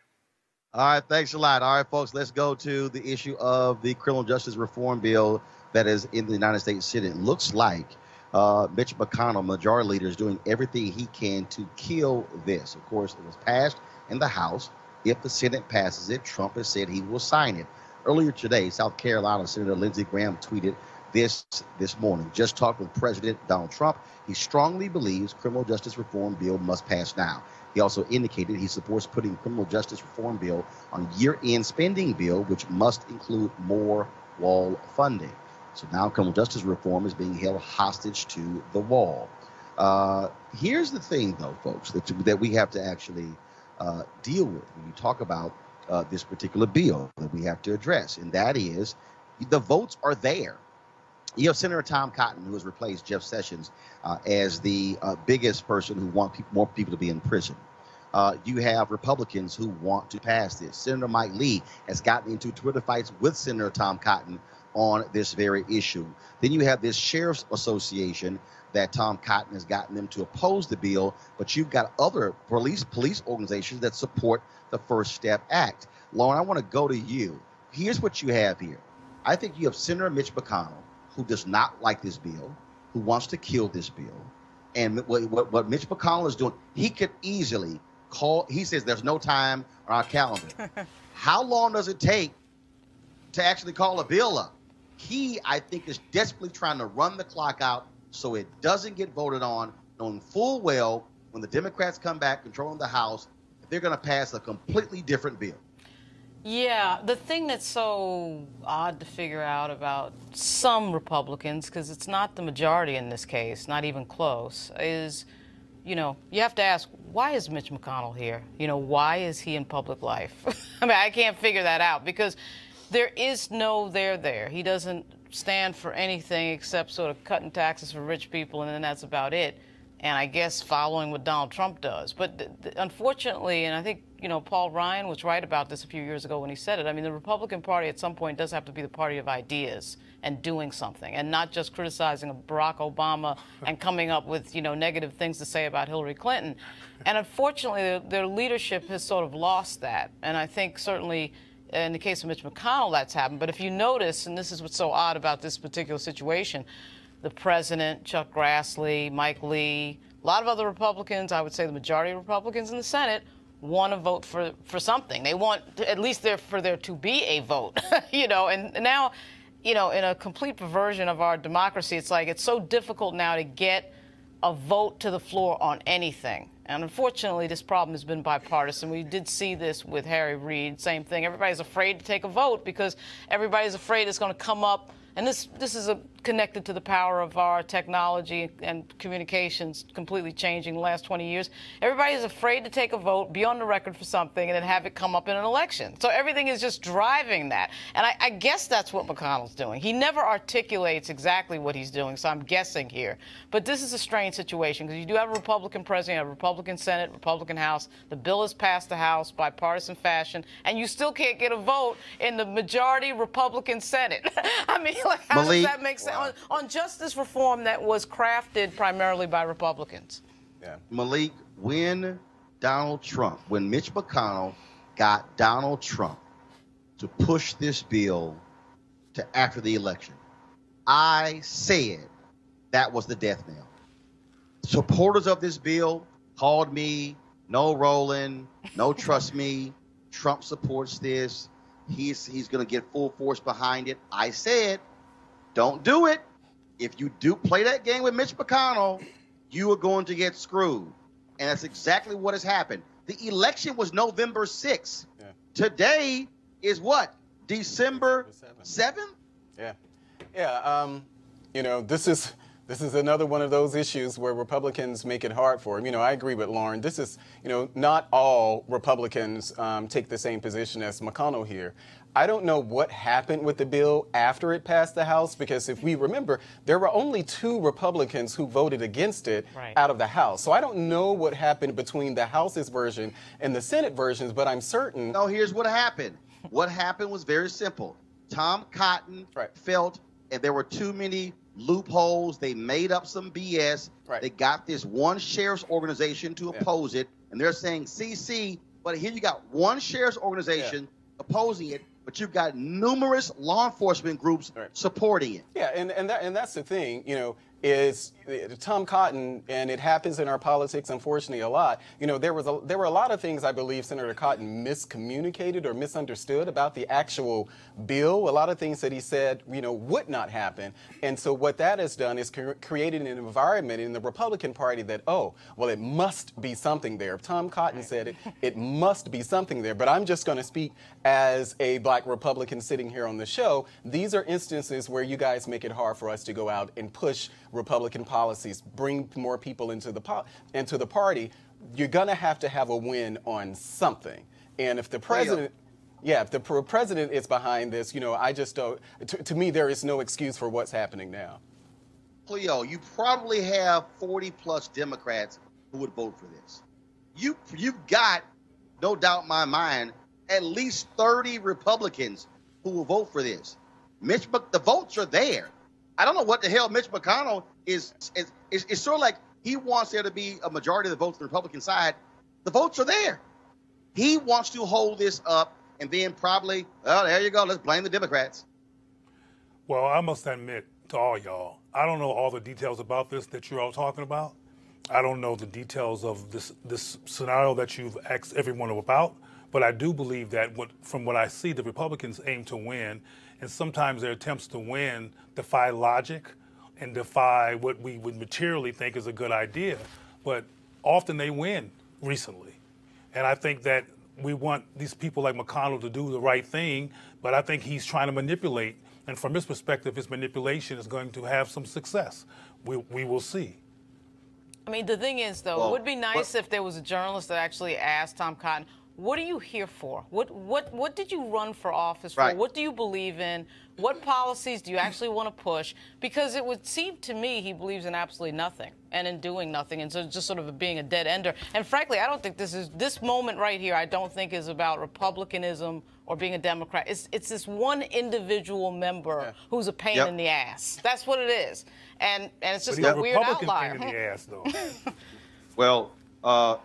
All right, thanks a lot. All right, folks, let's go to the issue of the criminal justice reform bill that is in the United States Senate. It looks like Mitch McConnell, majority leader, is doing everything he can to kill this. Of course, it was passed in the House. If the Senate passes it, Trump has said he will sign it. Earlier today, South Carolina Senator Lindsey Graham tweeted this morning. Just talked with President Donald Trump. He strongly believes criminal justice reform bill must pass now. He also indicated he supports putting criminal justice reform bill on year-end spending bill, which must include more wall funding. So now criminal justice reform is being held hostage to the wall. Here's the thing, though, folks, that we have to actually deal with when you talk about this particular bill that we have to address, and that is the votes are there. You have Senator Tom Cotton, who has replaced Jeff Sessions as the biggest person who wants more people to be in prison. You have Republicans who want to pass this. Senator Mike Lee has gotten into Twitter fights with Senator Tom Cotton on this very issue. Then you have this Sheriff's Association that Tom Cotton has gotten them to oppose the bill, but you've got other police organizations that support the First Step Act. Lauren, I want to go to you. Here's what you have here. I think you have Senator Mitch McConnell, who does not like this bill, who wants to kill this bill. And what Mitch McConnell is doing, he could easily call, he says there's no time on our calendar. How long does it take to actually call a bill up? He, I think, is desperately trying to run the clock out so it doesn't get voted on, knowing full well when the Democrats come back controlling the House, they're going to pass a completely different bill. Yeah, the thing that's so odd to figure out about some Republicans, because it's not the majority in this case, not even close, is, you know, you have to ask, why is Mitch McConnell here? You know, why is he in public life? I mean, I can't figure that out because there is no there. He doesn't stand for anything except sort of cutting taxes for rich people, and then that's about it. And I guess following what Donald Trump does. But unfortunately, and I think, you know, Paul Ryan was right about this a few years ago when he said it. I mean, the Republican Party at some point does have to be the party of ideas and doing something, and not just criticizing Barack Obama and coming up with, you know, negative things to say about Hillary Clinton. And unfortunately, their leadership has sort of lost that. And I think certainly in the case of Mitch McConnell, that's happened. But if you notice, and this is what's so odd about this particular situation, the president, Chuck Grassley, Mike Lee, a lot of other Republicans, I would say the majority of Republicans in the Senate, want to vote for something. They want at least for there to be a vote, you know. And now, you know, in a complete perversion of our democracy, it's like it's so difficult now to get a vote to the floor on anything. And unfortunately, this problem has been bipartisan. We did see this with Harry Reid, same thing. Everybody's afraid to take a vote because everybody's afraid it's going to come up. And this is connected to the power of our technology and communications completely changing the last 20 years. Everybody is afraid to take a vote, be on the record for something, and then have it come up in an election. So everything is just driving that. And I guess that's what McConnell's doing. He never articulates exactly what he's doing, so I'm guessing here. But this is a strange situation because you do have a Republican president, a Republican Senate, Republican House. The bill is passed the House bipartisan fashion, and you still can't get a vote in the majority Republican Senate. I mean, like, how does that make sense? On justice reform that was crafted primarily by Republicans. Yeah. Malik, when Mitch McConnell got Donald Trump to push this bill to after the election, I said that was the death knell. Supporters of this bill called me, no Roland, no trust me, Trump supports this. He's going to get full force behind it. I said, don't do it. If you do play that game with Mitch McConnell, you are going to get screwed. And that's exactly what has happened. The election was November 6th. Yeah. Today is what? December 7th? Yeah. Yeah. You know, this is another one of those issues where Republicans make it hard for him. You know, I agree with Lauren. This is, you know, not all Republicans take the same position as McConnell here. I don't know what happened with the bill after it passed the House, because if we remember, there were only 2 Republicans who voted against it out of the House. So I don't know what happened between the House's version and the Senate versions, but I'm certain. No, here's what happened. What happened was very simple. Tom Cotton felt and there were too many loopholes. They made up some BS. They got this one sheriff's organization to oppose it, and they're saying CC, but here you got one sheriff's organization opposing it, but you've got numerous law enforcement groups supporting it. Yeah, and that's the thing. You know, is Tom Cotton, and it happens in our politics, unfortunately, a lot. You know, there were a lot of things I believe Senator Cotton miscommunicated or misunderstood about the actual bill. A lot of things that he said, you know, would not happen. And so what that has done is created an environment in the Republican Party that, oh, well, it must be something there. If Tom Cotton said it, it must be something there. But I'm just going to speak as a black Republican sitting here on the show. These are instances where you guys make it hard for us to go out and push Republican policies, bring more people into the party. You're going to have a win on something. And if the president, if the president is behind this, you know, I just don't, to me, there is no excuse for what's happening now. Cleo, you probably have 40 plus Democrats who would vote for this. You've got, no doubt in my mind, at least 30 Republicans who will vote for this. The votes are there. I don't know what the hell Mitch McConnell is sort of like he wants there to be a majority of the votes on the Republican side. The votes are there. He wants to hold this up and then probably, well, there you go, let's blame the Democrats. Well, I must admit to all y'all, I don't know all the details about this that you're all talking about. I don't know the details of this scenario that you've asked everyone about, but I do believe that from what I see, the Republicans aim to win, and sometimes their attempts to win defy logic and defy what we would materially think is a good idea, but often they win recently. And I think that we want these people like McConnell to do the right thing, but I think he's trying to manipulate. And from his perspective, his manipulation is going to have some success. We will see. I mean, the thing is, though, it would be nice if there was a journalist that actually asked Tom Cotton, what are you here for? What did you run for office for? Right. What do you believe in? What policies do you actually want to push? Because it would seem to me he believes in absolutely nothing and in doing nothing, and so just sort of being a dead ender. And frankly, I don't think this moment right here, I don't think is about Republicanism or being a Democrat. It's this one individual member who's a pain in the ass. That's what it is. And it's just a weird Republican outlier. pain in the ass, though. Well,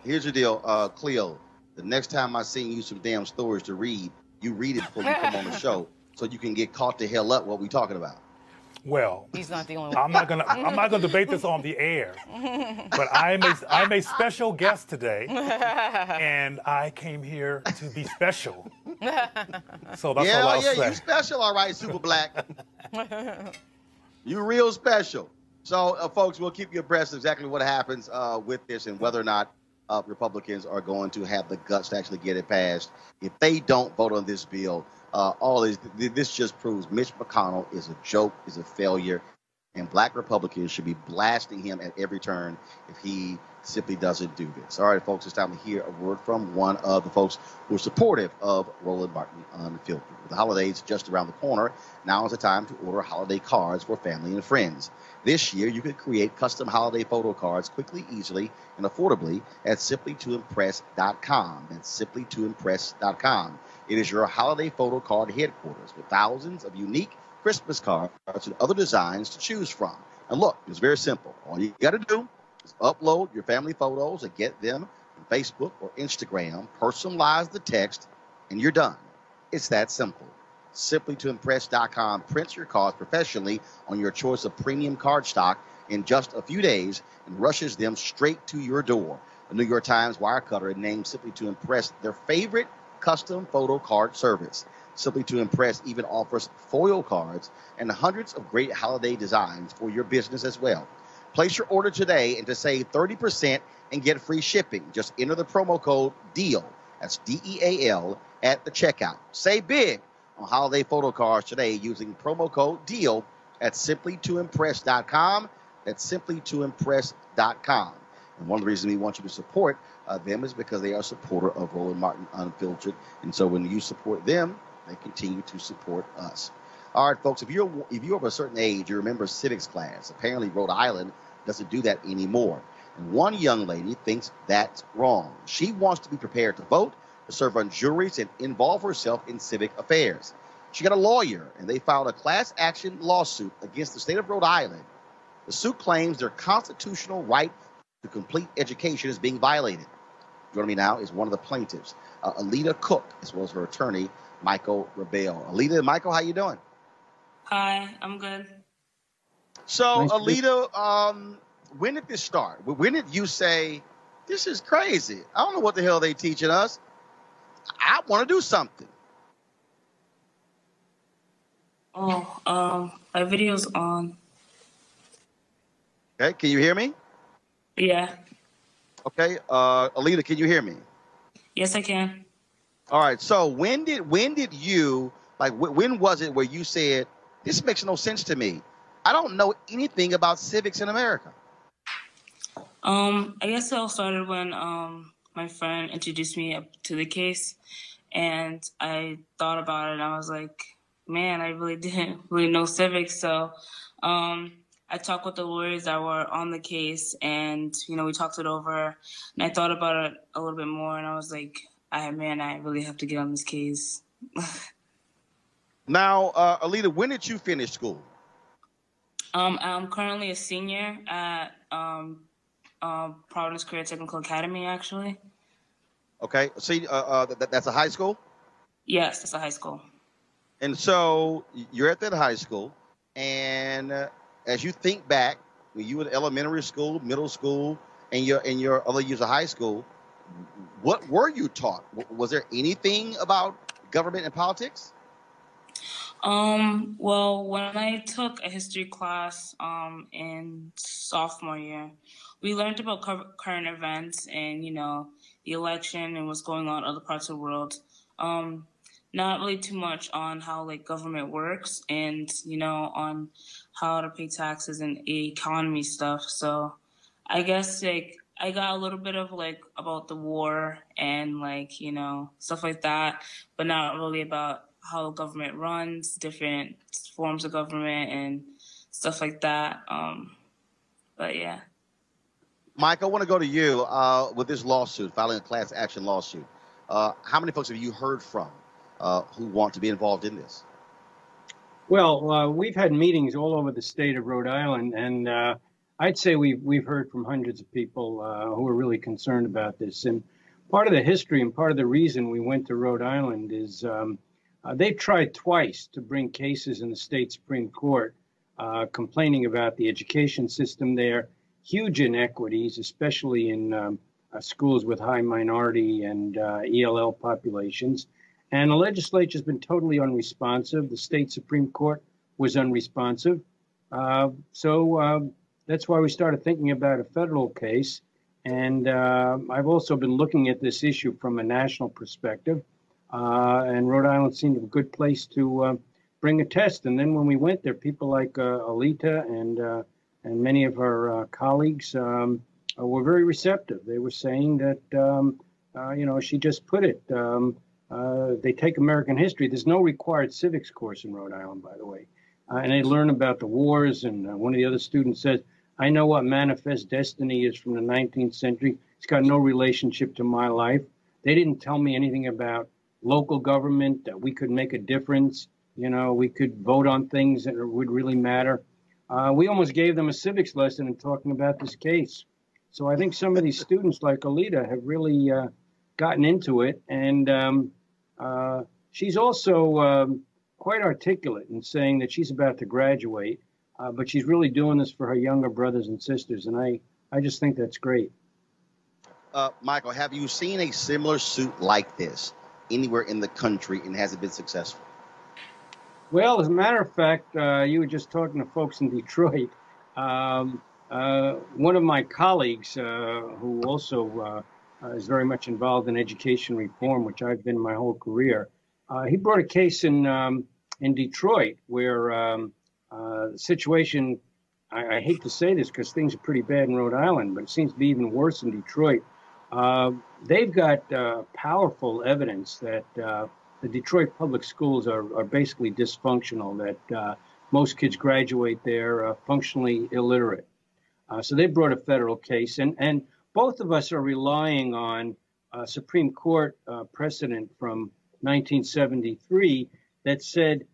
here's the deal, Cleo. The next time I send you some damn stories to read, you read it before you come on the show, so you can get caught the hell up what we talking about. Well, he's not the only one. I'm not gonna debate this on the air, but I'm a special guest today, and I came here to be special. So that's all I'll say. You special, all right, Super Black. You real special. So, folks, we'll keep you abreast of exactly what happens with this and whether or not Republicans are going to have the guts to actually get it passed. If they don't vote on this bill, this just proves Mitch McConnell is a joke, is a failure, and black Republicans should be blasting him at every turn if he simply doesn't do this. All right, folks, it's time to hear a word from one of the folks who are supportive of Roland Martin Unfiltered. With the holidays just around the corner, now is the time to order holiday cards for family and friends. This year, you can create custom holiday photo cards quickly, easily, and affordably at simplytoimpress.com. That's simplytoimpress.com. It is your holiday photo card headquarters with thousands of unique Christmas cards and other designs to choose from. And look, it's very simple. All you got to do is upload your family photos and get them on Facebook or Instagram, personalize the text, and you're done. It's that simple. Simplytoimpress.com prints your cards professionally on your choice of premium card stock in just a few days and rushes them straight to your door. The New York Times Wirecutter named Simply to Impress their favorite custom photo card service. Simply to Impress even offers foil cards and hundreds of great holiday designs for your business as well. Place your order today and to save 30% and get free shipping, just enter the promo code DEAL, that's DEAL, at the checkout. Save big on holiday photo cards today using promo code DEAL at simplytoimpress.com. That's simplytoimpress.com. And one of the reasons we want you to support them is because they are a supporter of Roland Martin Unfiltered. And so when you support them, they continue to support us. All right, folks, if you're of a certain age, you remember civics class. Apparently, Rhode Island doesn't do that anymore. And one young lady thinks that's wrong. She wants to be prepared to vote, to serve on juries, and involve herself in civic affairs. She got a lawyer, and they filed a class action lawsuit against the state of Rhode Island. The suit claims their constitutional right to complete education is being violated. Joining me now is one of the plaintiffs, Alita Cook, as well as her attorney, Michael Rebell. Alita and Michael, how you doing? Hi, I'm good. So, Nice to meet Alita, when did this start? When did you say, this is crazy? I don't know what the hell they teaching us. I want to do something. My video's on. Okay, can you hear me? Yeah. Okay, Alita, can you hear me? Yes, I can. All right. So when did you when was it where you said this makes no sense to me? I don't know anything about civics in America. I guess it all started when my friend introduced me up to the case, and I thought about it. And I was like, man, I really didn't really know civics. So I talked with the lawyers that were on the case, and we talked it over. And I thought about it a little bit more, and I was like, I really have to get on this case. Now, Alita, when did you finish school? I'm currently a senior at Providence Career Technical Academy, actually. Okay, so that's a high school? Yes, it's a high school. And so you're at that high school, and as you think back, when you were in elementary school, middle school, and your other years of high school, what were you taught? Was there anything about government and politics? Well, when I took a history class in sophomore year, we learned about current events and, the election and what's going on in other parts of the world. Not really too much on how government works and, on how to pay taxes and economy stuff. So I guess I got a little bit of about the war and stuff like that, but not really about how government runs, different forms of government and stuff like that. But yeah. Mike, I want to go to you with this lawsuit, filing a class action lawsuit. How many folks have you heard from who want to be involved in this? Well, we've had meetings all over the state of Rhode Island, and I'd say we've heard from hundreds of people who are really concerned about this. And part of the history and part of the reason we went to Rhode Island is they've tried twice to bring cases in the state Supreme Court complaining about the education system there, huge inequities, especially in schools with high minority and ELL populations. And the legislature's been totally unresponsive. The state Supreme Court was unresponsive. So that's why we started thinking about a federal case. And I've also been looking at this issue from a national perspective. And Rhode Island seemed a good place to bring a test. And then when we went there, people like Alita and many of her colleagues were very receptive. They were saying that, she just put it, they take American history. There's no required civics course in Rhode Island, by the way. And they learn about the wars. And one of the other students says, I know what manifest destiny is from the 19th century. It's got no relationship to my life. They didn't tell me anything about local government, that we could make a difference. We could vote on things that would really matter. We almost gave them a civics lesson in talking about this case. So I think some of these students like Alita have really gotten into it. And she's also quite articulate in saying that she's about to graduate, but she's really doing this for her younger brothers and sisters. And I just think that's great. Michael, have you seen a similar suit like this anywhere in the country, and has it been successful? Well, as a matter of fact, you were just talking to folks in Detroit. One of my colleagues, who also is very much involved in education reform, which I've been my whole career, he brought a case in Detroit where the situation, I hate to say this because things are pretty bad in Rhode Island, but it seems to be even worse in Detroit. They've got powerful evidence that the Detroit public schools are basically dysfunctional, that most kids graduate there functionally illiterate. So they brought a federal case, and both of us are relying on Supreme Court precedent from 1973 that said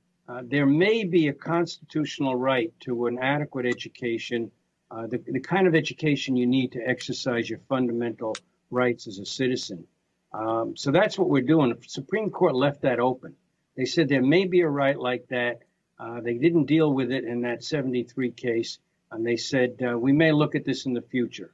there may be a constitutional right to an adequate education, the kind of education you need to exercise your fundamental rights as a citizen. So that's what we're doing. The Supreme Court left that open. They said there may be a right like that. They didn't deal with it in that 73 case. And they said, we may look at this in the future.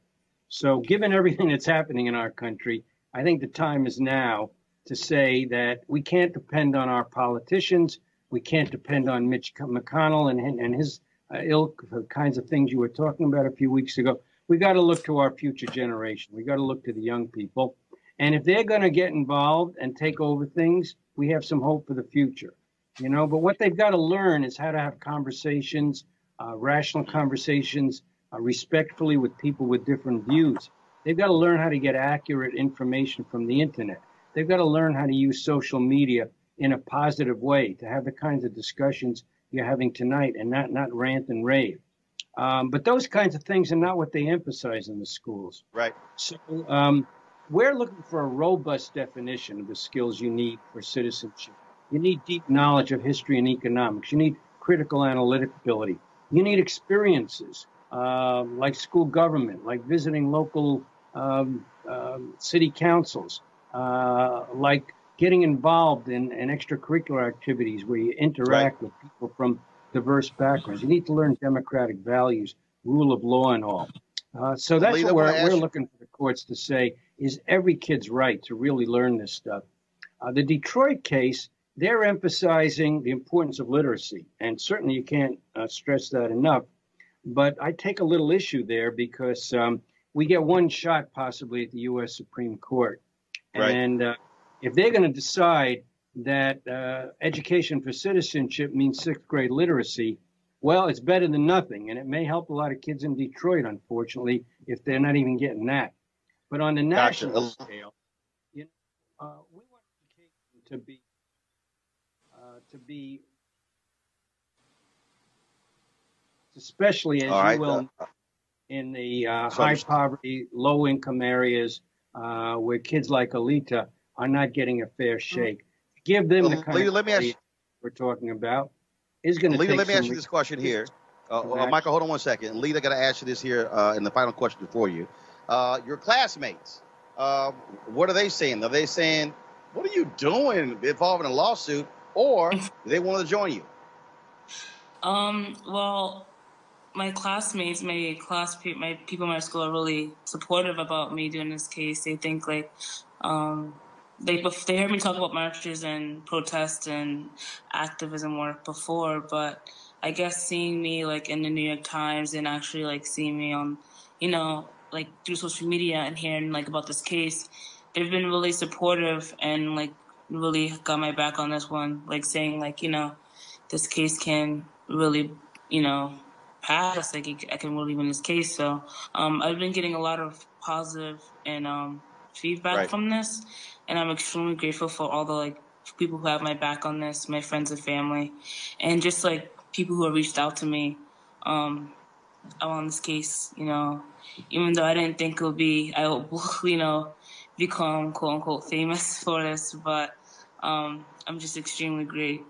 So given everything that's happening in our country, I think the time is now to say that we can't depend on our politicians. We can't depend on Mitch McConnell and his ilk, the kinds of things you were talking about a few weeks ago. We got to look to our future generation. We got to look to the young people. And if they're going to get involved and take over things, we have some hope for the future. You know, but what they've got to learn is how to have conversations, rational conversations, respectfully with people with different views. They've got to learn how to get accurate information from the internet. They've got to learn how to use social media in a positive way to have the kinds of discussions you're having tonight and not rant and rave. But those kinds of things are not what they emphasize in the schools. Right. So we're looking for a robust definition of the skills you need for citizenship. You need deep knowledge of history and economics. You need critical analytic ability. You need experiences like school government, like visiting local city councils, like getting involved in extracurricular activities where you interact with people from diverse backgrounds. You need to learn democratic values, rule of law and all. So that's Lita, what we're looking for the courts to say is every kid's right to really learn this stuff. The Detroit case, they're emphasizing the importance of literacy, and certainly you can't stress that enough. But I take a little issue there because we get one shot possibly at the U.S. Supreme Court. Right. And if they're going to decide that education for citizenship means sixth grade literacy, well, it's better than nothing. And it may help a lot of kids in Detroit, unfortunately, if they're not even getting that. But on the national scale, you know, we want education to be especially as you will in the high poverty, low income areas where kids like Alita are not getting a fair shake. Give them the kind of thing we're talking about is going to take let me ask you this question here. Michael, hold on one second. Lita, got to ask you this here in the final question for you. Your classmates, what are they saying? Are they saying, what are you doing involved in a lawsuit, or do they want to join you? Well, my classmates, my people in my school are really supportive about me doing this case. They think like, they heard me talk about marches and protests and activism work before, but I guess seeing me like in the New York Times and actually like seeing me on, you know, like through social media and hearing like about this case, they've been really supportive and like really got my back on this one, like saying like, you know, this case can really, you know, pass. Like I can really win this case. So I've been getting a lot of positive and feedback from this, and I'm extremely grateful for all the like people who have my back on this, my friends and family, and just like people who have reached out to me on this case. You know, even though I didn't think I will, you know, become quote unquote famous for this, but I'm just extremely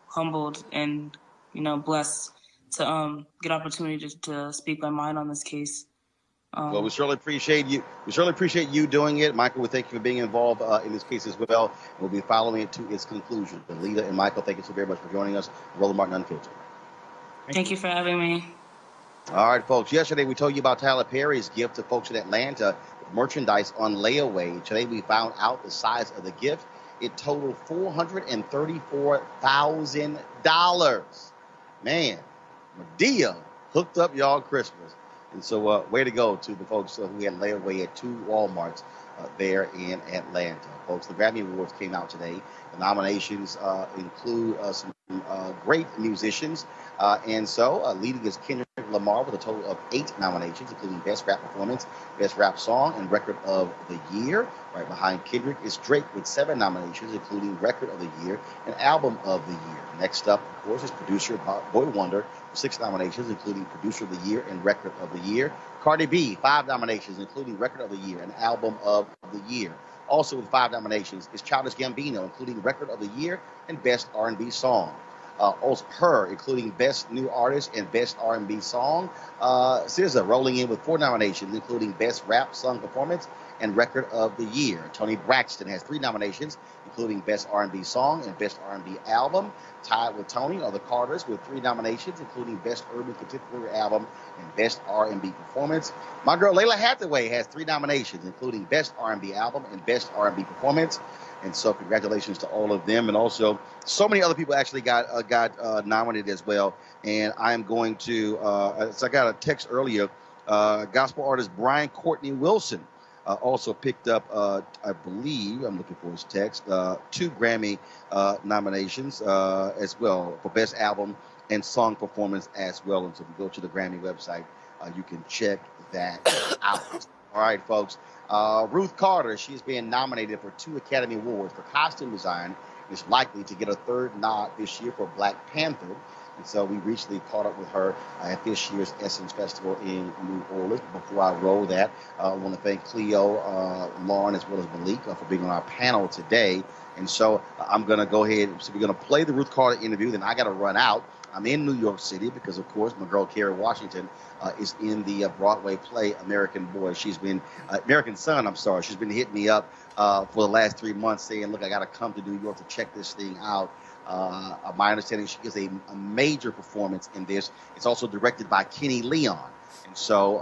humbled and, you know, blessed to get opportunity to speak my mind on this case. Well, we certainly appreciate you. We certainly appreciate you doing it, Michael. We thank you for being involved in this case as well. We'll be following it to its conclusion. But Lita and Michael, thank you so very much for joining us. Roland Martin Unfiltered. Thank you for having me. All right, folks. Yesterday we told you about Tyler Perry's gift to folks in Atlanta with merchandise on layaway. Today we found out the size of the gift. It totaled $434,000. Man, Madea hooked up y'all Christmas. And so way to go to the folks who had layaway at 2 Walmarts there in Atlanta. Folks, the Grammy Awards came out today. The nominations include some great musicians. And so leading is Kendrick Lamar with a total of 8 nominations, including Best Rap Performance, Best Rap Song, and Record of the Year. Right behind Kendrick is Drake with 7 nominations, including Record of the Year and Album of the Year. Next up, of course, is producer Boy Wonder with 6 nominations, including Producer of the Year and Record of the Year. Cardi B, 5 nominations, including Record of the Year and Album of the Year. Also with 5 nominations is Childish Gambino, including Record of the Year and Best R&B Song. Also Her, including Best New Artist and Best R&B Song. SZA rolling in with 4 nominations, including Best Rap Song Performance and Record of the Year. Toni Braxton has 3 nominations, including Best R&B Song and Best R&B Album. Tied with Tony are the Carters with 3 nominations, including Best Urban Contemporary Album and Best R&B Performance. My girl Layla Hathaway has 3 nominations, including Best R&B Album and Best R&B Performance. And so congratulations to all of them. And also so many other people actually got nominated as well. And I'm going to, so I got a text earlier, gospel artist Brian Courtney Wilson also picked up, I believe, I'm looking for his text, 2 Grammy nominations as well for Best Album and Song Performance as well. And so if you go to the Grammy website, you can check that out. All right, folks. Ruth Carter, she's being nominated for 2 Academy Awards for costume design and is likely to get a 3rd nod this year for Black Panther. And so we recently caught up with her at this year's Essence Festival in New Orleans. Before I roll that, I want to thank Cleo, Lauren, as well as Malik for being on our panel today. And so I'm going to go ahead. So we're going to play the Ruth Carter interview. Then I got to run out. I'm in New York City because, of course, my girl Kerry Washington is in the Broadway play American Boy. She's been American Son. I'm sorry. She's been hitting me up for the last 3 months saying, look, I got to come to New York to check this thing out. My understanding, she gives a major performance in this. It's also directed by Kenny Leon. And so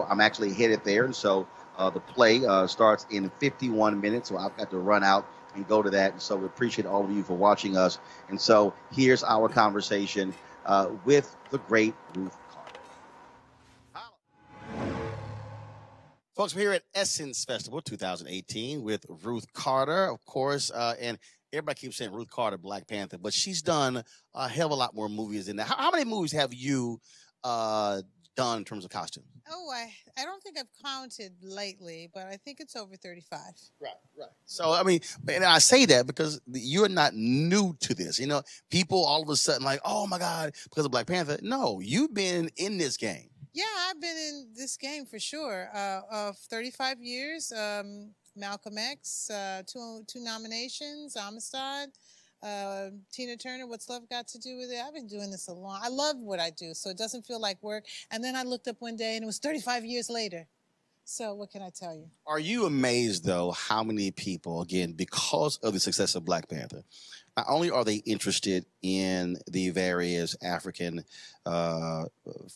I'm actually headed there. And so the play starts in 51 minutes. So I've got to run out and go to that. And so we appreciate all of you for watching us. And so here's our conversation with the great Ruth Carter. Folks, we're here at Essence Festival 2018 with Ruth Carter, of course. And everybody keeps saying Ruth Carter, Black Panther, but she's done a hell of a lot more movies than that. How many movies have you done in terms of costume? Oh, I don't think I've counted lately, but I think it's over 35. Right. So, I mean, and I say that because you're not new to this. You know, people all of a sudden like, oh, my God, because of Black Panther. No, you've been in this game. Yeah, I've been in this game for sure. Of 35 years, Malcolm X, 2 nominations, Amistad, Tina Turner, What's Love Got to Do with It? I've been doing this a long. I love what I do, so it doesn't feel like work. And then I looked up one day, and it was 35 years later. So what can I tell you? Are you amazed, though, how many people, again, because of the success of Black Panther, not only are they interested in the various African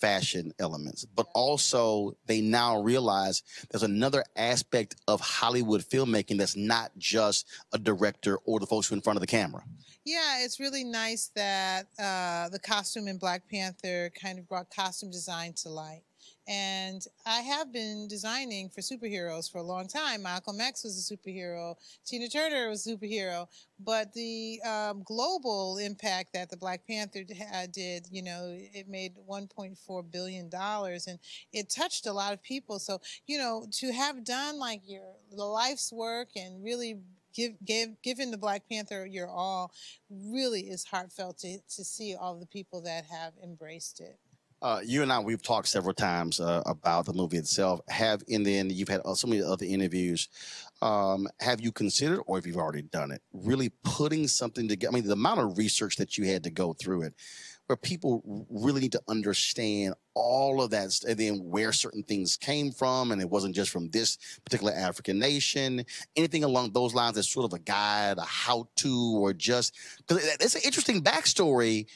fashion elements, but also they now realize there's another aspect of Hollywood filmmaking that's not just a director or the folks who are in front of the camera. Yeah, it's really nice that the costume in Black Panther kind of brought costume design to light. And I have been designing for superheroes for a long time. Malcolm X was a superhero. Tina Turner was a superhero. But the global impact that the Black Panther did, you know, it made $1.4 billion. And it touched a lot of people. So, you know, to have done like the life's work and really giving the Black Panther your all really is heartfelt to see all the people that have embraced it. You and I, we've talked several times about the movie itself. And then you've had so many other interviews. Have you considered, or if you've already done it, really putting something together? I mean, the amount of research that you had to go through it, where people really need to understand all of that, and then where certain things came from, and it wasn't just from this particular African nation. Anything along those lines that's sort of a guide, a how-to, or just because it's an interesting backstory.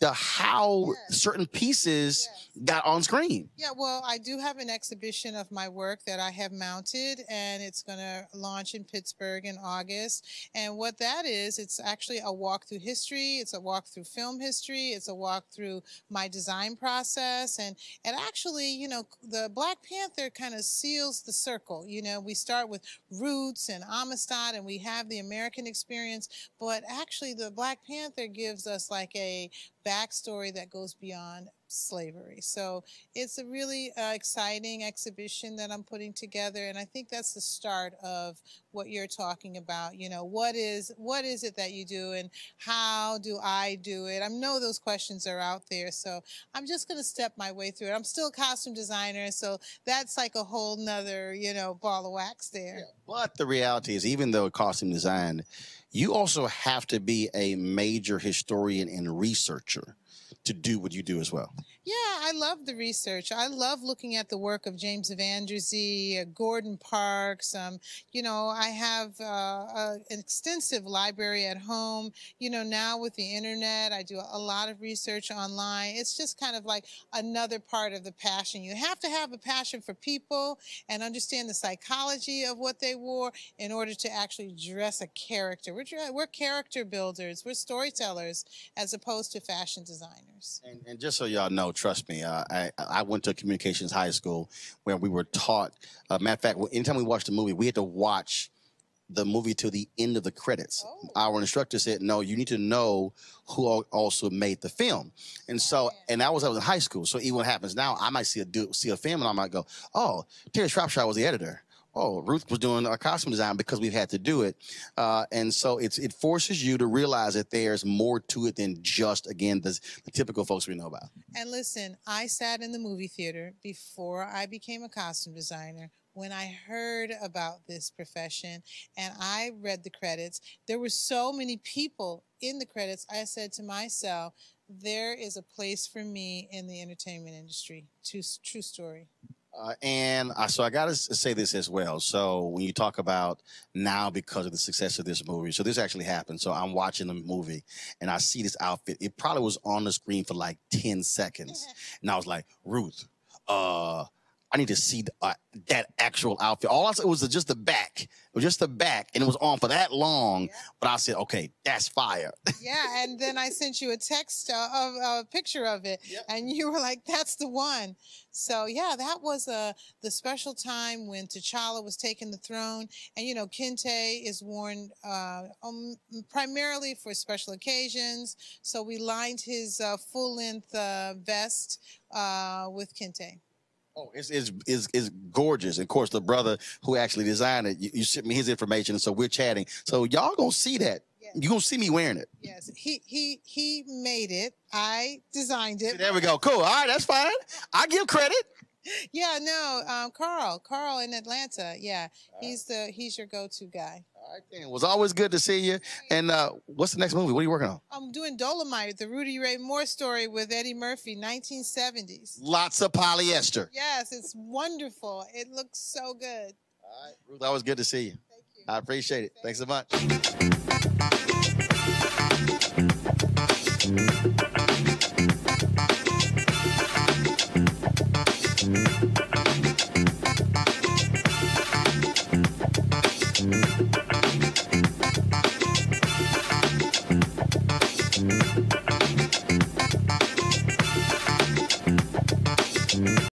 How certain pieces got on screen. Yeah, well, I do have an exhibition of my work that I have mounted, and it's going to launch in Pittsburgh in August. And what that is, it's actually a walk through history. It's a walk through film history. It's a walk through my design process. And actually, you know, the Black Panther kind of seals the circle. You know, we start with roots and Amistad, and we have the American experience. But actually, the Black Panther gives us like a backstory that goes beyond slavery. So it's a really exciting exhibition that I'm putting together, and I think that's the start of what you're talking about. You know, what is it that you do, and how do I do it? I know those questions are out there, so I'm just going to step my way through it. I'm still a costume designer, so that's like a whole nother, you know, ball of wax there. Yeah, but the reality is, even though costume design, you also have to be a major historian and researcher to do what you do as well. Yeah, I love the research. I love looking at the work of James Vanderzee, Gordon Parks. I have an extensive library at home. Now with the internet, I do a lot of research online. It's just kind of like another part of the passion. You have to have a passion for people and understand the psychology of what they wore in order to actually dress a character. We're character builders. We're storytellers as opposed to fashion designers. And just so y'all know, trust me, I went to communications high school where we were taught, matter of fact, anytime we watched a movie, we had to watch the movie to the end of the credits. Oh. Our instructor said, no, you need to know who also made the film. And so, and I was in high school. So even what happens now, I might see a film and I might go, oh, Terry Shropshire was the editor. Oh, Ruth was doing our costume design because we've had to do it. And so it forces you to realize that there's more to it than just, again, the typical folks we know about. And listen, I sat in the movie theater before I became a costume designer. When I heard about this profession and I read the credits, there were so many people in the credits. I said to myself, there is a place for me in the entertainment industry. True story. So I got to say this as well. So when you talk about now because of the success of this movie, so this actually happened. So I'm watching the movie and I see this outfit. It probably was on the screen for like 10 seconds. And I was like, Ruth, I need to see that actual outfit. All I said was just the back. It was just the back, and it was on for that long. Yeah. But I said, okay, that's fire. Yeah, and then I sent you a text of a picture of it, yep. And you were like, that's the one. So, yeah, that was the special time when T'Challa was taking the throne. And, kente is worn primarily for special occasions. So we lined his full-length vest with kente. Oh, it's gorgeous. And of course, the brother who actually designed it, you sent me his information, and so we're chatting. So y'all gonna see that. Yes. You're gonna see me wearing it. Yes, he made it. I designed it. See, there we go. Cool. All right, that's fine. I give credit. Yeah, no, Carl in Atlanta. Yeah, he's your go-to guy. All right, then. It was always good to see you. And what's the next movie? What are you working on? I'm doing Dolomite, the Rudy Ray Moore story with Eddie Murphy, 1970s. Lots of polyester. Yes, it's wonderful. It looks so good. All right, Ruth, always good to see you. Thank you. I appreciate it. Thanks so much.